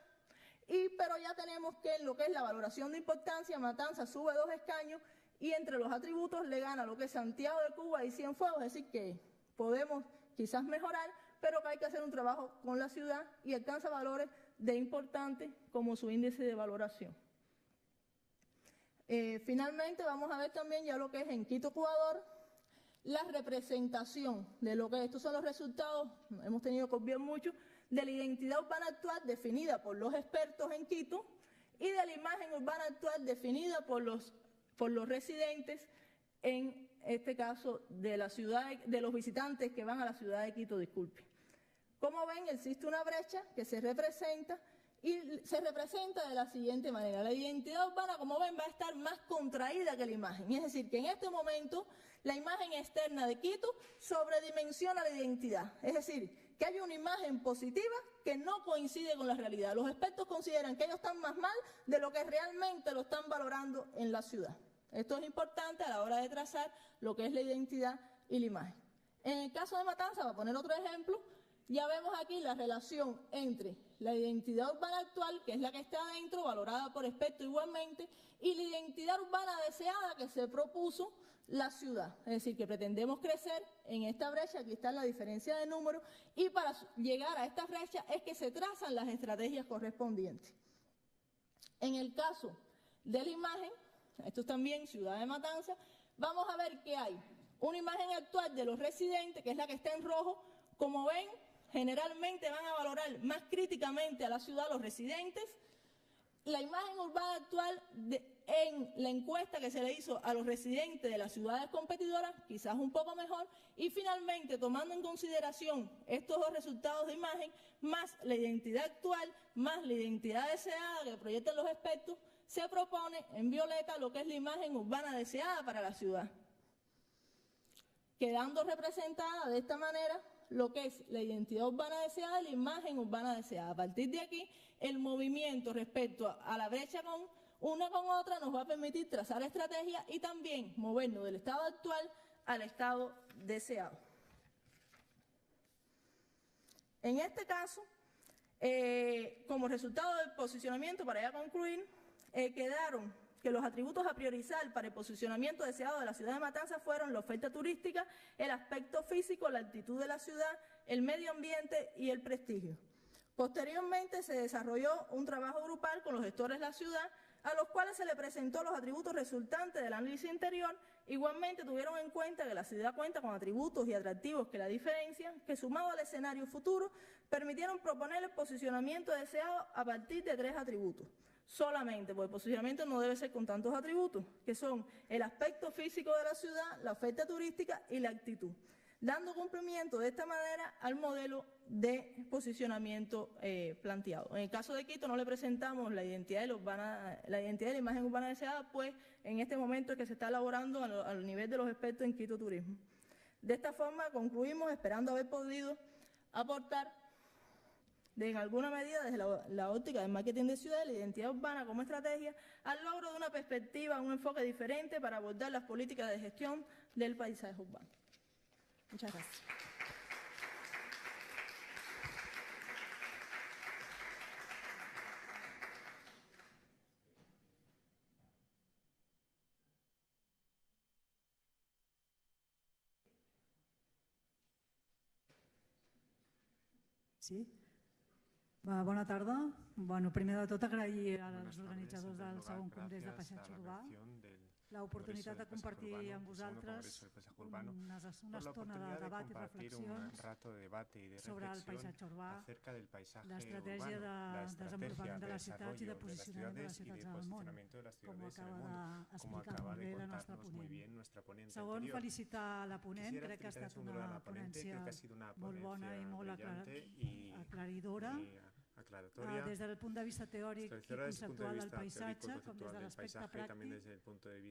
Pero ya tenemos que en lo que es la valoración de importancia, Matanzas sube 2 escaños y entre los atributos le gana lo que es Santiago de Cuba y Cienfuegos, es decir que podemos quizás mejorar, pero que hay que hacer un trabajo con la ciudad y alcanza valores de importante como su índice de valoración. Finalmente vamos a ver también ya lo que es en Quito, Ecuador, la representación de lo que estos son los resultados, hemos tenido que obviar mucho, de la identidad urbana actual definida por los expertos en Quito y de la imagen urbana actual definida por los residentes, en este caso de la ciudad, de los visitantes que van a la ciudad de Quito, disculpe. Como ven, existe una brecha que se representa y se representa de la siguiente manera. La identidad urbana, como ven, va a estar más contraída que la imagen. Es decir, que en este momento la imagen externa de Quito sobredimensiona la identidad. Es decir, que hay una imagen positiva que no coincide con la realidad. Los expertos consideran que ellos están más mal de lo que realmente lo están valorando en la ciudad. Esto es importante a la hora de trazar lo que es la identidad y la imagen. En el caso de Matanzas, para poner otro ejemplo, ya vemos aquí la relación entre la identidad urbana actual, que es la que está adentro, valorada por expertos igualmente, y la identidad urbana deseada que se propuso la ciudad. Es decir, que pretendemos crecer en esta brecha, aquí está la diferencia de números, y para llegar a esta brecha es que se trazan las estrategias correspondientes. En el caso de la imagen, esto es también Ciudad de Matanzas, vamos a ver que hay una imagen actual de los residentes, que es la que está en rojo. Como ven, generalmente van a valorar más críticamente a la ciudad los residentes. La imagen urbana actual en la encuesta que se le hizo a los residentes de las ciudades competidoras, quizás un poco mejor, y finalmente, tomando en consideración estos dos resultados de imagen, más la identidad actual, más la identidad deseada que proyectan los expertos, se propone en violeta lo que es la imagen urbana deseada para la ciudad, quedando representada de esta manera lo que es la identidad urbana deseada y la imagen urbana deseada. A partir de aquí, el movimiento respecto a la brecha una con otra nos va a permitir trazar estrategias y también movernos del estado actual al estado deseado. En este caso, como resultado del posicionamiento, para ya concluir, quedaron que los atributos a priorizar para el posicionamiento deseado de la ciudad de Matanzas fueron la oferta turística, el aspecto físico, la altitud de la ciudad, el medio ambiente y el prestigio. Posteriormente se desarrolló un trabajo grupal con los gestores de la ciudad, a los cuales se le presentó los atributos resultantes del análisis interior. Igualmente tuvieron en cuenta que la ciudad cuenta con atributos y atractivos que la diferencian, que sumado al escenario futuro, permitieron proponer el posicionamiento deseado a partir de 3 atributos. Solamente, porque el posicionamiento no debe ser con tantos atributos, que son el aspecto físico de la ciudad, la oferta turística y la actitud, dando cumplimiento de esta manera al modelo de posicionamiento planteado. En el caso de Quito no le presentamos la identidad de la imagen urbana deseada, pues en este momento es que se está elaborando al nivel de los expertos en Quito Turismo. De esta forma concluimos, esperando haber podido aportar en alguna medida desde la óptica del marketing de ciudad, la identidad urbana como estrategia, al logro de una perspectiva, un enfoque diferente para abordar las políticas de gestión del paisaje urbano. Muchas gracias. Sí? Bona tarda. Bueno, primer de tot agrair als organitzadors del segon congrés de paisatge urbà l'oportunitat de compartir amb vosaltres una estona de debat i reflexions sobre el paisatge urbà, l'estratègia de desenvolupament de les ciutats i de posicionament de les ciutats en el món, com acaba d'explicar molt bé la nostra ponent. Segon, felicitar la ponent, crec que ha estat una ponència molt bona i molt aclaridora, des del punt de vista teòric i conceptual del paisatge, com des de l'aspecte pràctic,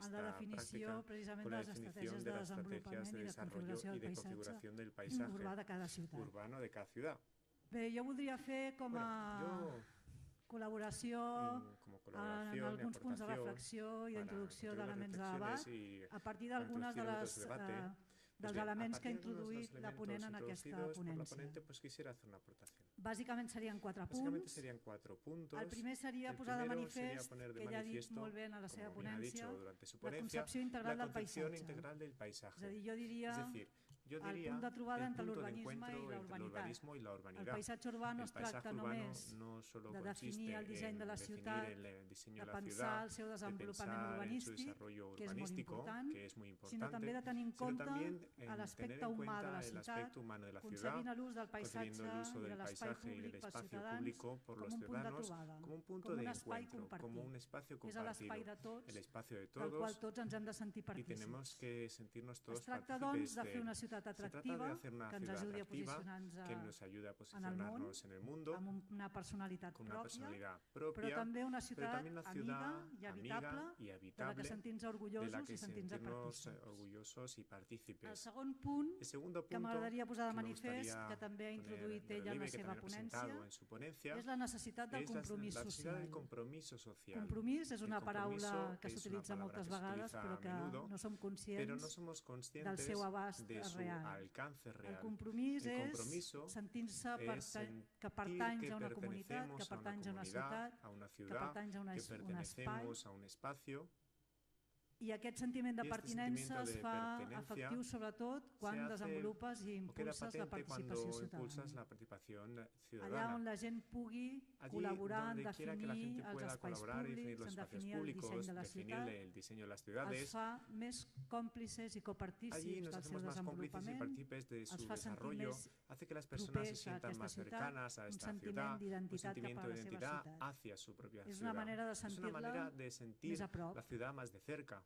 en la definició precisament de les estratègies de desenvolupament i de configuració del paisatge urbà de cada ciutat. Bé, jo voldria fer com a col·laboració en alguns punts de reflexió i d'introducció d'elements de debat a partir d'algunes dels elements que ha introduït la ponent en aquesta ponència. Bàsicament serien 4 punts. El primer seria posar de manifest, que ella ha dit molt bé en la seva ponència, la concepció integral del paisatge. És a dir, jo diria el punt de trobada entre l'urbanisme i la urbanitat. El paisatge urbà no es tracta només de definir el disseny de la ciutat, de pensar el seu desenvolupament urbanístic, que és molt important, sinó també de tenir en compte l'aspecte humà de la ciutat, concebint l'ús del paisatge i de l'espai públic pels ciutadans com un punt de trobada, com un espai compartit, que és l'espai de tots, del qual tots ens hem de sentir particips. Es tracta, doncs, de fer una ciutat atractiva que ens ajudi a posicionar-nos en el món amb una personalitat pròpia, però també una ciutat amiga i habitable de la que sentir-nos orgullosos i sentir-nos partícips. El segon punt que m'agradaria posar de manifest, que també ha introduït ella en la seva ponència, és la necessitat del compromís social. Compromís és una paraula que s'utilitza moltes vegades però que no som conscients del seu abast real. El compromís és sentir-se que pertanys a una comunitat, que pertanys a una ciutat, que pertanys a un espai. I aquest sentiment de pertinença es fa efectiu sobretot quan desenvolupes i impulses la participació ciutadana. Allà on la gent pugui col·laborar en definir els espais públics, en definir el disseny de la ciutat, els fa més còmplices i copartícips del seu desenvolupament, els fa sentir més propers a aquesta ciutat, un sentiment d'identitat cap a la seva ciutat. És una manera de sentir-la més a prop.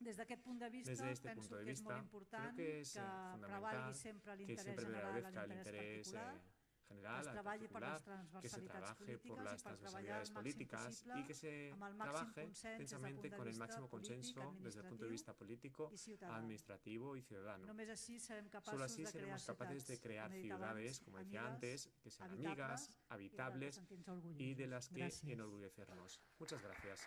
Des d'aquest punt de vista, Desde este penso punto de que és vista, molt important creo que es que fundamental prevalgui sempre que l'interès siempre general prevalezca a el l'interès interés particular, que general, es al treballi per les particular, que se transversalitats trabaje por polítiques las i per treballar transversalidades al màxim políticas possible y que se amb el màxim trabaje consens des del intensamente punt de con el vista máximo polític, consenso desde el punto de vista político, i ciutadà. administrativo y ciudadano. Només així serem Solo capaços así de crear seremos capaces de ciutats, crear com he dit ciudades, abans, como decía antes, que sean amigas, habitables y de las que Gràcies. enorgullecernos. Muchas gracias.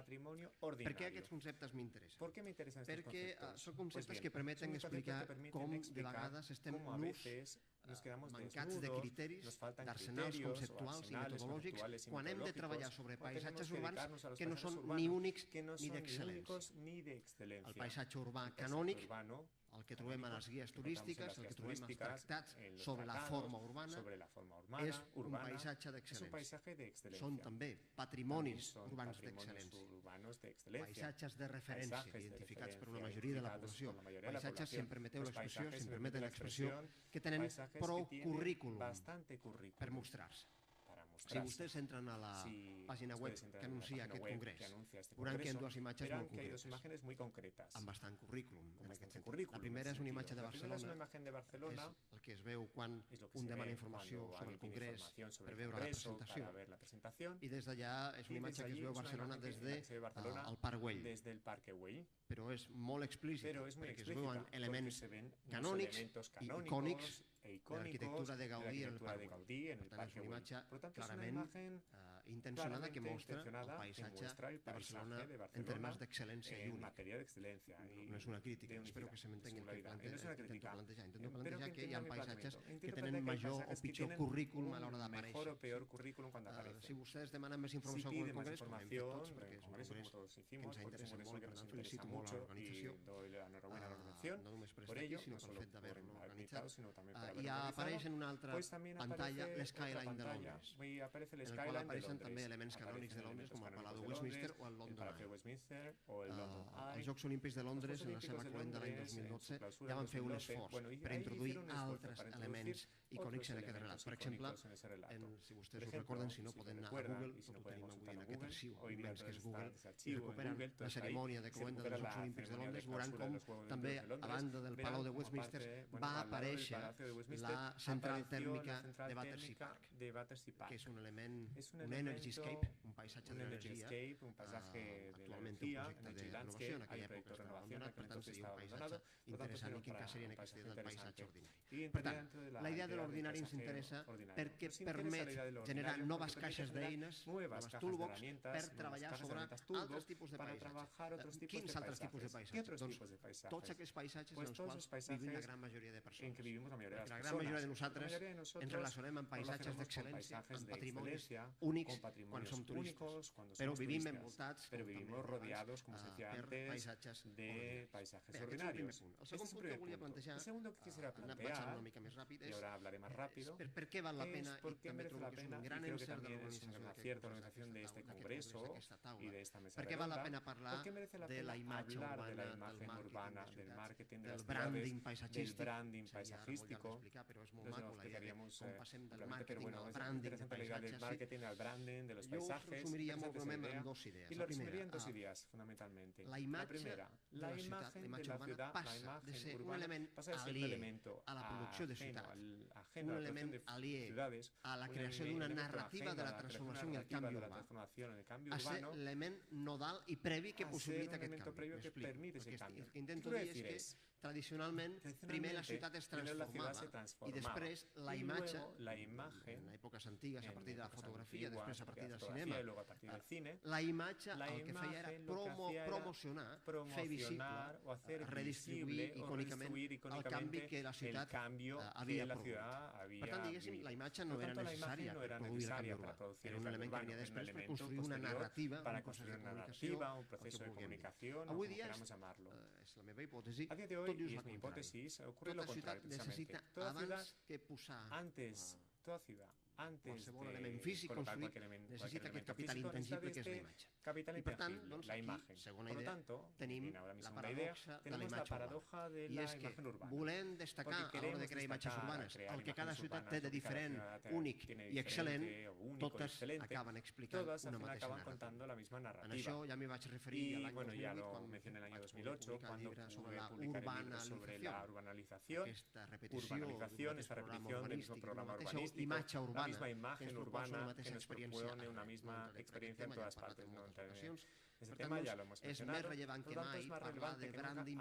patrimonio Per què ordinario. aquests conceptes m'interessen? ¿Por qué me interesan estos Perquè conceptos? són conceptes Pues bien, que permeten son conceptos explicar que permiten com de explicar vegades estem cómo a nus, veces nos quedamos mancats de desnudos, criteris, nos faltan d'arsenals criterios, conceptuals i arsenales metodològics conceptuales y quan hem de metodológicos, treballar sobre cuando tenemos paisatges que urbans dedicarnos a los que no paisajes són urbanos, ni únics que no ni son d'excel·lència. únicos ni de excelencia. El paisatge urbà El paisaje canònic, urbano, el que trobem a les guies que encontramos en turístiques, las el que guías trobem als turísticas, tractats en los sobre la tratados, forma urbana, sobre la forma urbana, és un urbana, paisatge es un d'excel·lència. paisaje de excelencia. Són també También patrimonis son urbans patrimonios d'excel·lència. urbanos de excelencia. Paisatges de referència Paisajes de identificats per una referencia, majoria de la identificados població. por la mayoría de la Paisatges, si em población. permeteu Los l'expressió, paisajes, si em me permeten permite la l'expressió, expresión, que tenen paisajes prou que tienen currículum bastante per currículum mostrar-se. para Si vostès entren a la pàgina web que anuncia aquest congrés, veuran que hi ha dues imatges molt concretes, amb bastant currículum. La primera és una imatge de Barcelona, és el que es veu quan un demana informació sobre el congrés per veure la presentació, i des d'allà és una imatge que es veu Barcelona des del Parc Güell, però és molt explícit perquè es veuen elements canònics i icònics de l'arquitectura de Gaudí en el Parc Güell. Per tant, és una imatge clarament intencionada que mostra el paisatge de Barcelona en termes d'excel·lència i únic. No és una crítica, espero que se m'entengui el que intento plantejar. Intento plantejar que hi ha paisatges que tenen major o pitjor currículum a l'hora d'aparèixer. Si vostès demanen més informació sobre el congrés, com hem fet tots, perquè és un congrés que ens ha interessat molt i per tant felicito molt a l'organització, no només per estar aquí, sinó pel fet d'haver-lo organitzat. I apareix en una altra pantalla l'Skyline de Londres, en el qual apareixen també elements canònics de Londres com el Palau de Westminster o el London Eye. Els Jocs Olímpics de Londres, en la seva cloenda l'any 2012, ja van fer un esforç per introduir altres elements icònics en aquest relat. Per exemple, si vostès ho recorden, si no, poden anar a Google, ho tenim avui en aquest arxiu immens que és Google, i recuperen la cerimònia de cloenda dels Jocs Olímpics de Londres, veuran com també a banda del Palau de Westminster va aparèixer la central tèrmica de Battersea Park, que és un element, un energyscape, un paisatge de l'energia, actualment un projecte de renovació, en aquella època estava abandonat, per tant seria un paisatge interessant i que encaixaria en aquesta idea del paisatge ordinari. Per tant, la idea de l'ordinari ens interessa perquè permet generar noves caixes d'eines, noves toolbox, per treballar sobre altres tipus de paisatges. Quins altres tipus de paisatges? Doncs tots aquells paisatges en els quals vivim la gran majoria de persones. La gran majoria de nosaltres ens relacionem amb paisatges d'excel·lència, amb patrimonis únics quan som turistes, però vivim envoltats per paisatges ordinaris. El segon punt que volia plantejar, anant marxant una mica més ràpid, és per què val la pena, i també trobo que és un gran encert de l'organització d'aquesta taula, per què val la pena parlar de la imatge urbana, del màrqueting, del branding paisatgístic, seria molt llarg d'explicar, però és molt maco la idea de com passem del màrqueting al branding de paisatges. Jo ho resumiria molt breument en dues idees. La primera, la imatge de la ciutat, la imatge urbana passa de ser un element aliè a la producció de ciutat, un element aliè a la creació d'una narrativa de la transformació i el canvi urbà, a ser l'element nodal i previ que possibilita aquest canvi. M'explico. El que intento dir és que tradicionalment, primer la ciutat es transformava i després la imatge, en èpoques antigues a partir de la fotografia, després a partir del cinema, la imatge el que feia era promocionar, fer visible, redistribuir icònicament el canvi que la ciutat havia produït. Per tant, diguéssim, la imatge no era necessària per produir el canvi urbà, era un element que venia després per construir una narrativa, un procés de comunicació, el que vulguem dir. Avui dia, és la meva hipòtesi, tot just el contrari. Tota ciutat necessita, abans que posar qualsevol element físic construït, necessita aquest capital intangible que és la imatge. I per tant, doncs, aquí, segona idea, tenim la paradoxa de la imatge urbana. I és que volem destacar a l'hora de crear imatges urbanes el que cada ciutat té de diferent, únic i excel·lent, totes acaben explicant una mateixa narrativa. En això ja m'hi vaig referir a l'any 2008, quan vaig publicar el llibre sobre la urbanizació, aquesta repetició d'aquest programa urbanístic, la mateixa imatge urbana, que ens proposa una mateixa experiència en totes partes, en moltes ocasions. Per tant, és més rellevant que mai parlar de branding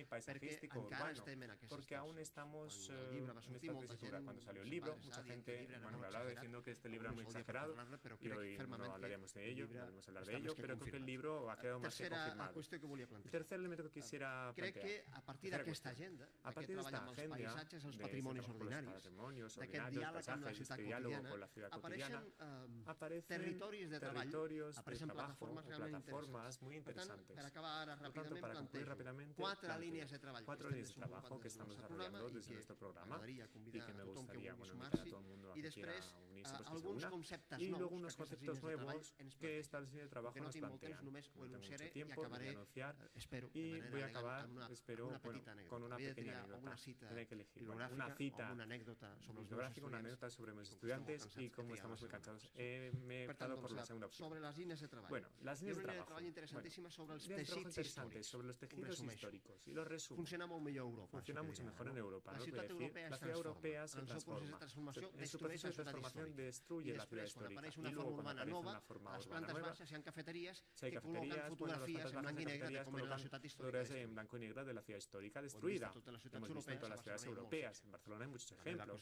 paisatgístic urbà, perquè encara estem en aquesta situació. Quan el llibre va sortir, molta gent me va dient que el llibre era molt exagerat, però crec fermament que el llibre està més que confirmat. Tercera qüestió que volia plantejar. Crec que a partir d'aquesta agenda, d'aquest treball amb els paisatges, els patrimonis ordinaris, d'aquest diàleg amb la ciutat quotidiana, apareixen territoris de treball, apareixen plataformes realment interessants. Per tant, per acabar ara ràpidament, muy rápidamente, cuatro líneas de trabajo que estamos desarrollando desde nuestro programa y que me gustaría invitar a todo el mundo a que quiera unirse, y luego unos conceptos nuevos que esta línea de trabajo nos plantea. No tengo mucho tiempo, voy a anunciar y voy a acabar, espero, con una pequeña anécdota. Tiene que elegir una cita bibliográfica, una anécdota sobre mis estudiantes y cómo estamos muy cansados. Me he optado por la segunda opción. Sobre las líneas de trabajo. Bueno, las líneas de trabajo. Interesantísima sobre els teixits històrics. Sobre los tejidos históricos. Y los resumo. Funciona molt millor a Europa. Funciona mucho mejor en Europa. La ciudad europea se transforma. En su proceso de transformación destruye la ciudad histórica. Y luego cuando aparece una forma urbana nueva, si hay cafeterías, col·loquen fotografies en blanc i negre fotografies en blanco y negro de la ciudad histórica destruida. Hemos visto en todas las ciudades europeas. En Barcelona hay muchos ejemplos.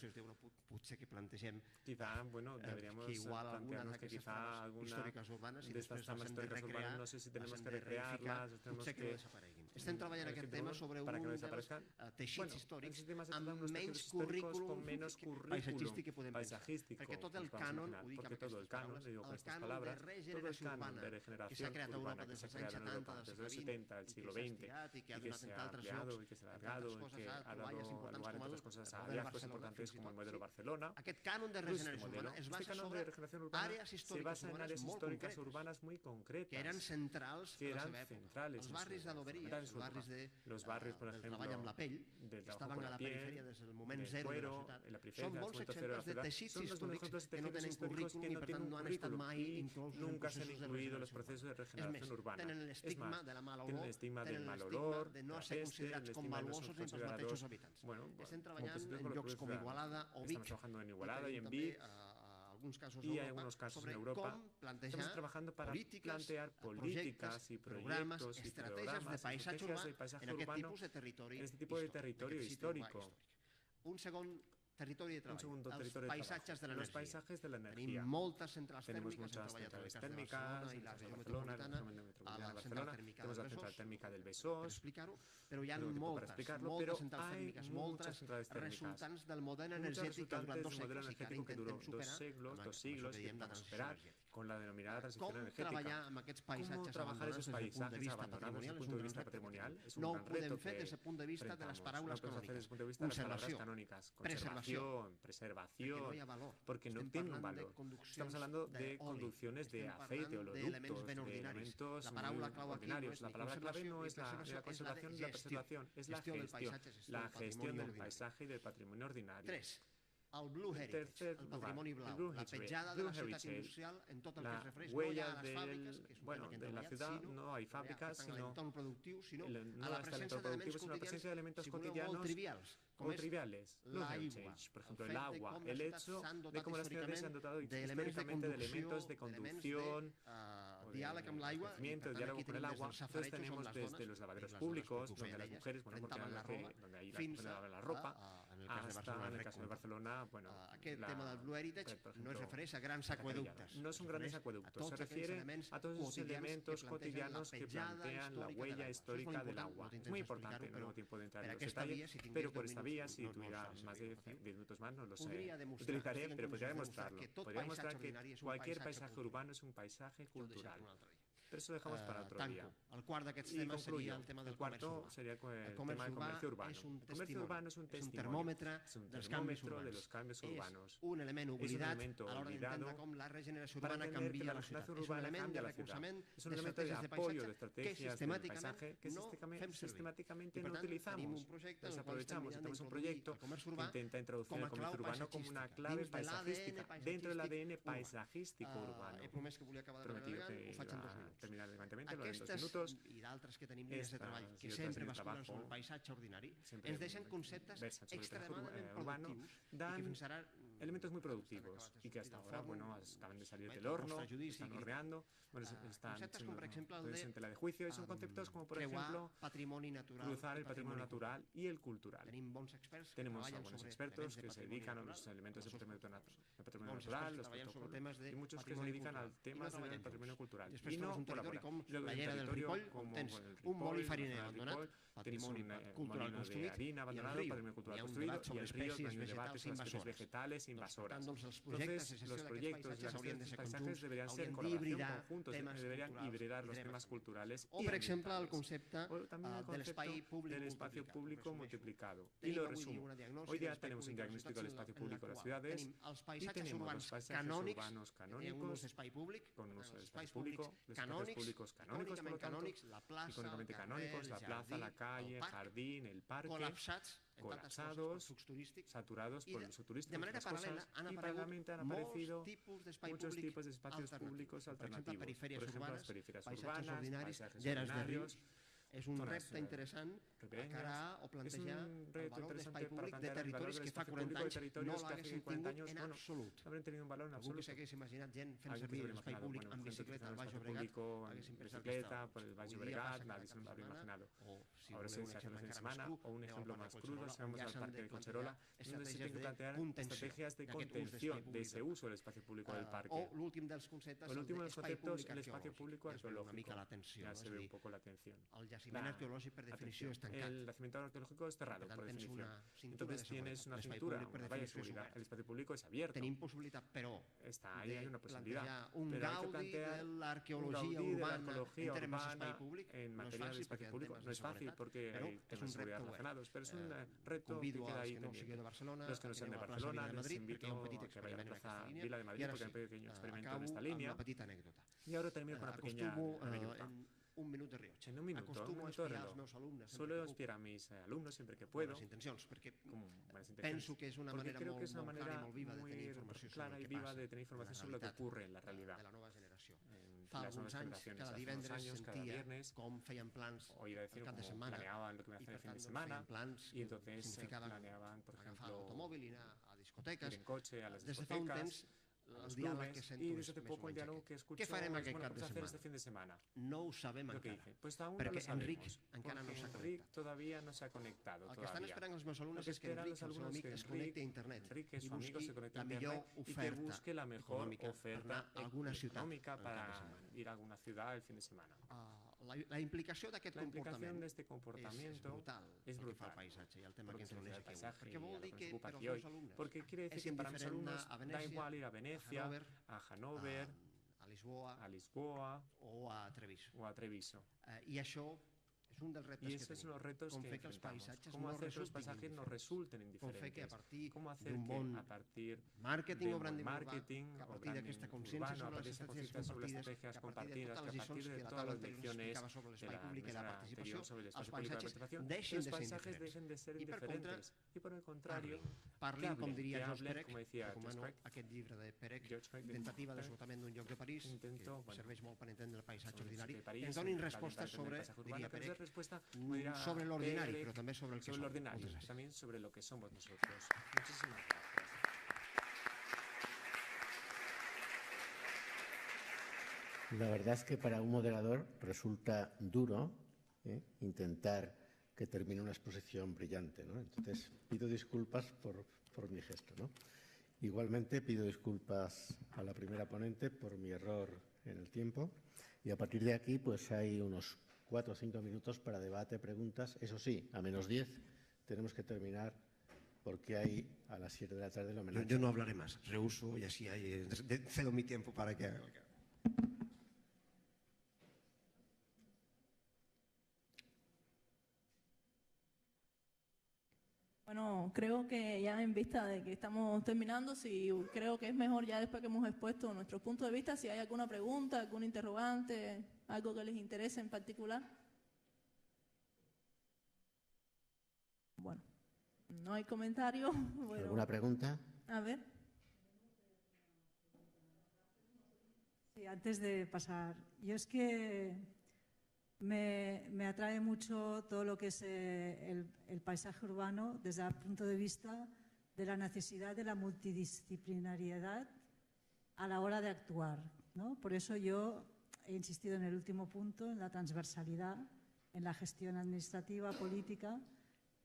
Quizá, deberíamos plantearnos que quizá alguna de estas tramas históricas urbanas, no sé si tenemos que recrearlas, tenemos que... Estem treballant aquest tema sobre un dels teixits històrics amb menys currículum paisatgístic que podem pensar. Perquè tot el cànon, ho dic amb aquestes paraules, el cànon de regeneració urbana que s'ha creat a Europa des dels anys 70, del segle XX, y que se ha ampliado y que se ha alargado y que ha dado lugar a otras cosas, a hallazgos importantes como el modelo Barcelona. Aquest cànon de regeneració urbana es basa sobre àrees històriques urbanes molt concretes urbanas muy concretas que eren centrals a la seva època. Els barris de l'Oberia, los barrios, por ejemplo, del treball amb la pell, que estaven a la perifèria des del moment zero de la ciutat, són bons exemples de teixits històrics que no tenen currículum i per tant no han estat mai inclosos en processos de regeneració urbana. Tenen l'estigma de la mala olor, tenen l'estigma de no ser considerats com valuosos ni pels mateixos habitants. Estem treballant en llocs com Igualada o Vic, y en Vic, y hay algunos casos en Europa. Estamos trabajando para plantear políticas y proyectos y estrategias de paisaje urbano en este tipo de territorio histórico. Un segundo territori de treball, els paisatges de l'energia. Tenim moltes centrals tèrmiques, hem treballat a les cases de Barcelona i l'àrea metropolitana, a la central tèrmica del Besòs, però hi ha moltes centrals tèrmiques, moltes resultants del model energètic que ha durat 2 segles i que ara intentem superar, dos siglos, intentamos superar con la denominada transición energética. Com treballar amb aquests paisatges abandonats des del punt de vista patrimonial és un gran repte. No ho podem fer des del punt de vista de les paraules canòniques. Conservació, preservación, porque no tiene un valor. Estamos hablando de conducciones de aceite, oleoductos, de elementos ordinarios. La palabra clave no es la conservación y la preservación, es la gestión del paisaje y del patrimonio ordinario. El Blue Heritage, el patrimoni blau, la petjada de la ciutat industrial en tot el que es refereix, no hi ha a les fàbriques, que és un tema que hem treballat, sinó a l'entorn productiu, sinó a la presència d'elements quotidians, molt trivials, como triviales, l'aigua, por ejemplo, el agua, el hecho de cómo las ciudades se han dotado históricamente de elementos de conducción, diàleg amb l'aigua, diálogo con el agua. Entonces tenemos desde los lavaderos públicos, donde las mujeres, porque donde ahí lavan la ropa, hasta, en el caso de Barcelona, aquest tema del Blue Heritage no es refereix a grans aqüeductes. No son grandes acueductos, se refiere a todos esos elementos cotidianos que plantean la huella histórica del agua. Es muy importante, no tengo tiempo de entrar en los detalles, pero por esta vía, si tuviera más de 10 minutos más, no lo sé, utilizaré, pero podría demostrarlo. Podría demostrar que cualquier paisaje urbano es un paisaje cultural. Pero eso dejamos para otro día. El quart d'aquests temes seria el tema del comerç urbà. El tema del comercio urbano. El comercio urbano es un termòmetre dels canvis urbanos. És un element oblidat a l'hora d'entendre com la regeneració urbana canvia la ciutat. És un element de recolzament d'estratègies de paisatge que sistemàticament no utilizamos. Desaprovechamos. Tenemos un proyecto que intenta introducir el comercio urbano como una clave paisajística dentro del ADN paisajístico urbano. He promès que volia acabar de treballar, ho faig en 2 minuts. Terminar elegantment, lo en 2 minutos. I d'altres que tenim línies de treball, que sempre basculen sobre el paisatge ordinari, ens deixen conceptes extremadament productius i que fins ara elementos muy productivos y que hasta ahora, acaban de salir del horno, están horneando, están en tela de juicio, y son conceptos como, por ejemplo, cruzar el patrimonio natural y el cultural. Tenemos algunos expertos que se dedican a los elementos del patrimonio natural, los protocolos, y muchos que se dedican al tema del patrimonio cultural. Després trobes un territori com la Llera del Ripoll, on tens un molí fariner abandonat, patrimoni cultural construït, i el riu. Hi ha un debat sobre espècies vegetals invasores. Per tant, els projectes de gestió d'aquests paisatges haurien de ser conjunts, haurien d'hibridar temes culturals. O, per exemple, el concepte de l'espai públic multiplicado. Y lo resumo. Hoy día tenemos un diagnóstico del espacio público de las ciudades y tenemos los paisajes urbanos canónicos con uso del espacio público, los espacios públicos canónicos, por lo tanto, icónicamente canónicos, la plaza, la calle, el jardín, el parque, colapsados, saturados por el uso turístico. De manera paralela han aparecido muchos tipos de espacios públicos alternativos. Por ejemplo, las periferias urbanas, paisajes ordinarios. És un repte interessant encarar o plantejar el valor d'espai públic de territoris que fa 40 anys no l'haguessin tingut en absolut. Algú que s'hagués imaginat gent fent servir l'espai públic amb bicicleta al Baix Llobregat haguessin pensat que estava. Avui dia passa cada setmana, o si voleu un exemple encara més cru, un ejemplo más crudo, vamos al parque de Collserola, donde se tienen que plantear estrategias de contención de ese uso del espacio público del parque. O l'últim dels conceptes, el espacio público arqueológico. Una mica l'atenció. Ya se ve un poco la atención. El jaciment arqueològic, per definició, és tancat. El yacimiento arqueológico es cerrado, por definición. Entonces tienes una cintura, una valla de seguridad. El espacio público es abierto. Tenim possibilitat, però, hay una posibilidad. Un gaudi de l'arqueologia urbana en termes d'espai públic en materia de espacio público no es fácil porque hay temas de seguridad relacionados, pero es un reto que queda ahí pendiente. Los que no sean de Barcelona, les invito a que vayan a la Plaza Vila de Madrid porque hay un pequeño experimento en esta línea. Y ahora termino con una pequeña anécdota. Un minut de rellotge. En un minuto de reloj. Suelo espiar a mis alumnos siempre que puedo. Penso que és una manera creo que es una molt manera clara i molt viva de tenir informació clara y viva de tener información sobre lo que ocurre en la realidad. De la nova generació. En Fa las alguns nuevas anys, generaciones. cada Hace unos divendres años, cada sentia viernes, com feien plans oía decir el cap de cómo setmana. planeaban lo que iban a hacer el fin de semana y entonces significava planeaban, por agafar ejemplo, l'automòbil i anar a discoteques. ir en coche a las Des de fa un discotecas, temps, el diàleg que sento y és desde hace més o poco el menys diálogo aquest. que escucho Què farem es, aquest bueno, cap de hacer setmana? este fin de semana. No ho sabem Lo que encara. dice, pues aún no Perquè lo sabemos, Enric encara no porque s'ha Enric connectat. todavía no se ha conectado. El que estan esperant els meus Lo alumnes que és que esperan Enric, los el seu alumnos amic, que es connecti a internet Enrique, i su amigo, se busqui conecte la a millor internet y que oferta busque la mejor econòmica per oferta anar a alguna ciutat económica el cap de para setmana. ir a alguna ciudad el fin de semana. La implicació d'aquest La implicación comportament de este comportamiento és es brutal pel que fa brutal. al paisatge i al tema Porque que se ens refiere uneix al aquí avui. paisaje Perquè y a vol lo dir que que nos ocupa per als aquí hoy. meus alumnes Porque quiere decir és que para mis indiferent alumnos a da Venècia, igual ir a Venecia, a Hannover, a Lisboa a Lisboa o a Treviso. o a Treviso. I això és un dels reptes Y que esos son tenim. los retos Com que fer que els enfrentamos. paisatges ¿Cómo no hacer que los resultin paisajes no indiferents. resulten Com fer que a indiferentes? partir ¿Cómo hacer d'un que bon a partir màrqueting de o un branding urbà, marketing que a o partir d'aquesta branding consciència urbano, a sobre partir les de esta estratègies conciencia sobre las compartides, estrategias que a partir de compartidas, totes que a les partir lliçons de que la todas taula las anterior lecciones explicava sobre de l'espai la públic i la mesa participació, anterior sobre el els espacio público y la paisatges participación, deixen los de ser paisajes indiferents. dejen de ser I per contra, indiferentes y por el contrario, parlin, com diria que George hablen, Perec, como decía recomano George Perec, aquest llibre de Perec, George Perec, Tentativa d'esgotament d'un lloc de París, Intento, que serveix molt per entendre el paisatge sobre ordinari, de París, que ens donin la respostes identidad del sobre, paisaje urbano, diria que nos dé Perec, respuesta, como dirá sobre l'ordinari, Perec, però també sobre el que sobre som. lo ordinario, Moltes gràcies. también sobre lo que somos nosotros. Muchísimas gracias. La verdad es que para un moderador resulta duro intentar que termine una exposición brillante, ¿no? Entonces, pido disculpas por mi gesto, ¿no? Igualmente, pido disculpas a la primera ponente por mi error en el tiempo y a partir de aquí pues hay unos 4 o 5 minutos para debate, preguntas. Eso sí, a -10 tenemos que terminar porque hay a las 7 de la tarde el homenaje. Yo no hablaré más, rehuso y así cedo mi tiempo para que haga. Bueno, creo que ya en vista de que estamos terminando, sí, creo que es mejor ya después que hemos expuesto nuestros puntos de vista, si hay alguna pregunta, algún interrogante, algo que les interese en particular. Bueno, no hay comentario. Bueno, ¿Alguna pregunta? a ver. Sí, antes de pasar, yo es que me atrae mucho todo lo que es el paisaje urbano desde el punto de vista de la necesidad de la multidisciplinariedad a la hora de actuar, ¿no? Por eso yo he insistido en el último punto, en la transversalidad, en la gestión administrativa, política,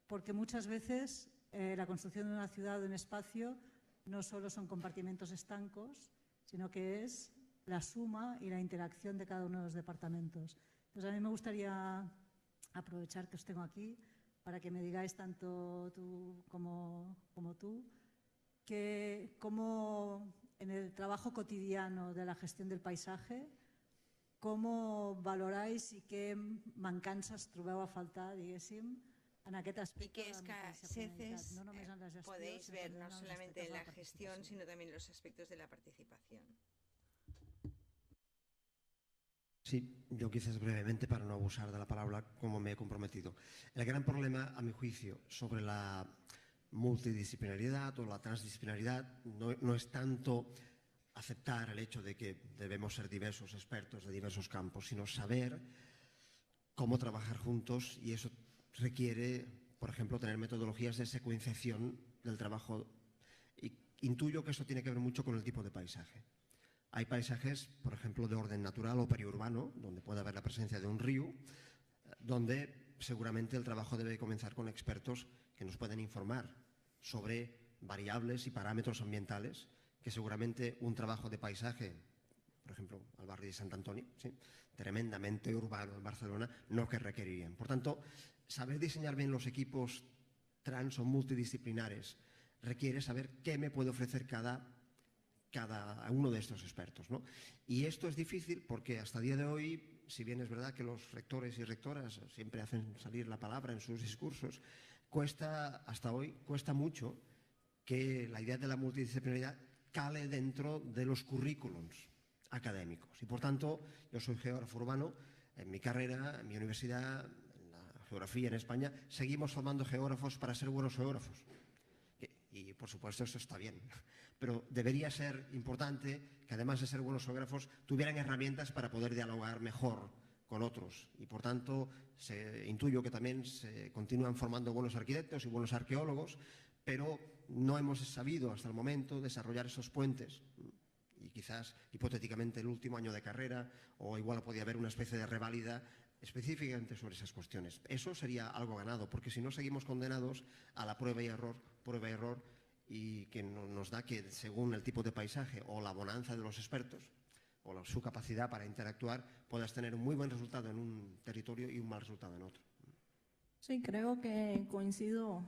porque muchas veces la construcción de una ciudad o de un espacio no solo son compartimentos estancos, sino que es la suma y la interacción de cada uno de los departamentos. Entonces, a mí me gustaría aprovechar que os tengo aquí para que me digáis tanto tú como tú, que cómo en el trabajo cotidiano de la gestión del paisaje, com valoráis i què mancances trobeu a faltar, diguéssim, en aquest aspecte de la CECES no només en la gestió, podéis ver no solamente en la gestión, sino también en los aspectos de la participación. Sí, yo quizás brevemente, para no abusar de la palabra como me he comprometido. El gran problema, a mi juicio, sobre la multidisciplinaridad o la transdisciplinaridad no es tanto aceptar el hecho de que debemos ser diversos expertos de diversos campos, sino saber cómo trabajar juntos, y eso requiere, por ejemplo, tener metodologías de secuenciación del trabajo. Y intuyo que eso tiene que ver mucho con el tipo de paisaje. Hay paisajes, por ejemplo, de orden natural o periurbano, donde puede haber la presencia de un río, donde seguramente el trabajo debe comenzar con expertos que nos pueden informar sobre variables y parámetros ambientales que seguramente un trabajo de paisaje, por ejemplo, al barrio de Sant Antoni, ¿sí?, tremendamente urbano en Barcelona, no que requerirían. Por tanto, saber diseñar bien los equipos trans o multidisciplinares requiere saber qué me puede ofrecer cada uno de estos expertos, ¿no? Y esto es difícil porque hasta el día de hoy, si bien es verdad que los rectores y rectoras siempre hacen salir la palabra en sus discursos, hasta hoy cuesta mucho que la idea de la multidisciplinaridad cale dentro de los currículums académicos. Y por tanto, yo soy geógrafo urbano, en mi carrera, en mi universidad, en la geografía en España, seguimos formando geógrafos para ser buenos geógrafos. Y por supuesto eso está bien, pero debería ser importante que además de ser buenos geógrafos tuvieran herramientas para poder dialogar mejor con otros, y por tanto intuyo que también se continúan formando buenos arquitectos y buenos arqueólogos, pero no hemos sabido hasta el momento desarrollar esos puentes, y quizás hipotéticamente el último año de carrera o igual podía haber una especie de reválida específicamente sobre esas cuestiones. Eso sería algo ganado, porque si no seguimos condenados a la prueba y error, y que nos da que según el tipo de paisaje o la bonanza de los expertos o su capacidad para interactuar, puedas tener un muy buen resultado en un territorio y un mal resultado en otro. Sí, creo que coincido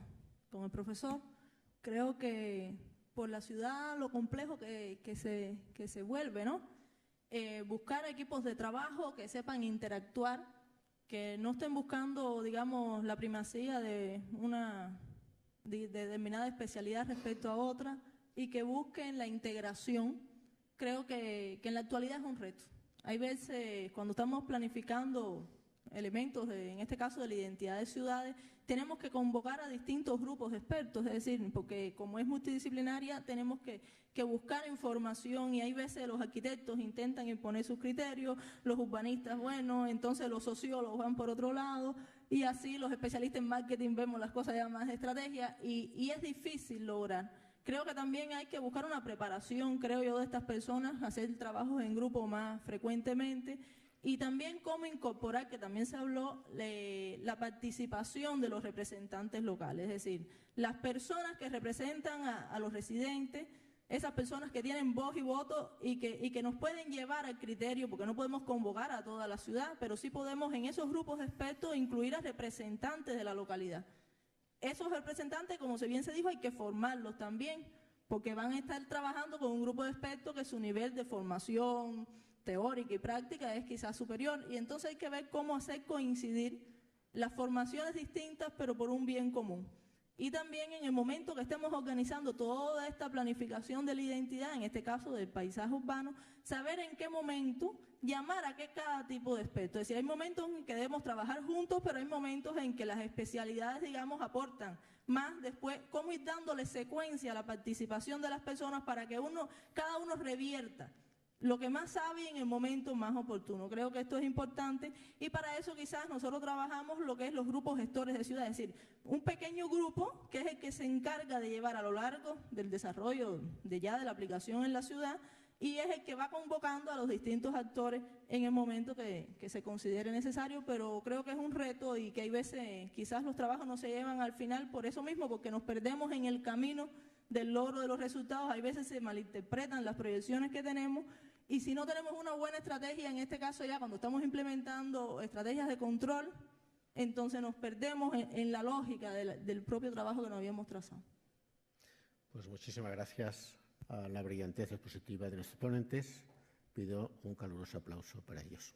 con el profesor. Creo que por la ciudad lo complejo que se vuelve, ¿no? Buscar equipos de trabajo que sepan interactuar, que no estén buscando, digamos, la primacía de una determinada especialidad respecto a otra, y que busquen la integración. Creo que en la actualidad es un reto. Hay veces cuando estamos planificando elementos, en este caso de la identidad de ciudades, tenemos que convocar a distintos grupos de expertos, es decir, porque como es multidisciplinaria tenemos que buscar información, y hay veces los arquitectos intentan imponer sus criterios, los urbanistas, bueno, entonces los sociólogos van por otro lado, y así los especialistas en marketing vemos las cosas ya más de estrategia, y es difícil lograr. Creo que también hay que buscar una preparación, creo yo, de estas personas, hacer trabajos en grupo más frecuentemente, y también cómo incorporar, que también se habló, la participación de los representantes locales, es decir, las personas que representan a los residentes, esas personas que tienen voz y voto y que nos pueden llevar al criterio, porque no podemos convocar a toda la ciudad, pero sí podemos en esos grupos de expertos incluir a representantes de la localidad. Esos representantes, como bien se dijo, hay que formarlos también, porque van a estar trabajando con un grupo de expertos que su nivel de formación teórica y práctica es quizás superior, y entonces hay que ver cómo hacer coincidir las formaciones distintas, pero por un bien común. Y también en el momento que estemos organizando toda esta planificación de la identidad, en este caso del paisaje urbano, saber en qué momento llamar a cada tipo de experto. Es decir, hay momentos en que debemos trabajar juntos, pero hay momentos en que las especialidades, digamos, aportan más. Después, cómo ir dándole secuencia a la participación de las personas para que cada uno revierta lo que más sabe en el momento más oportuno. Creo que esto es importante, y para eso quizás nosotros trabajamos lo que es los grupos gestores de ciudad, es decir, un pequeño grupo que es el que se encarga de llevar a lo largo del desarrollo de la aplicación en la ciudad, y es el que va convocando a los distintos actores en el momento que se considere necesario, pero creo que es un reto, y que hay veces quizás los trabajos no se llevan al final por eso mismo, porque nos perdemos en el camino del logro de los resultados. Hay veces se malinterpretan las proyecciones que tenemos, y si no tenemos una buena estrategia, en este caso ya cuando estamos implementando estrategias de control, entonces nos perdemos en la lógica del propio trabajo que nos habíamos trazado. Pues muchísimas gracias a la brillantez expositiva de nuestros ponentes. Pido un caluroso aplauso para ellos.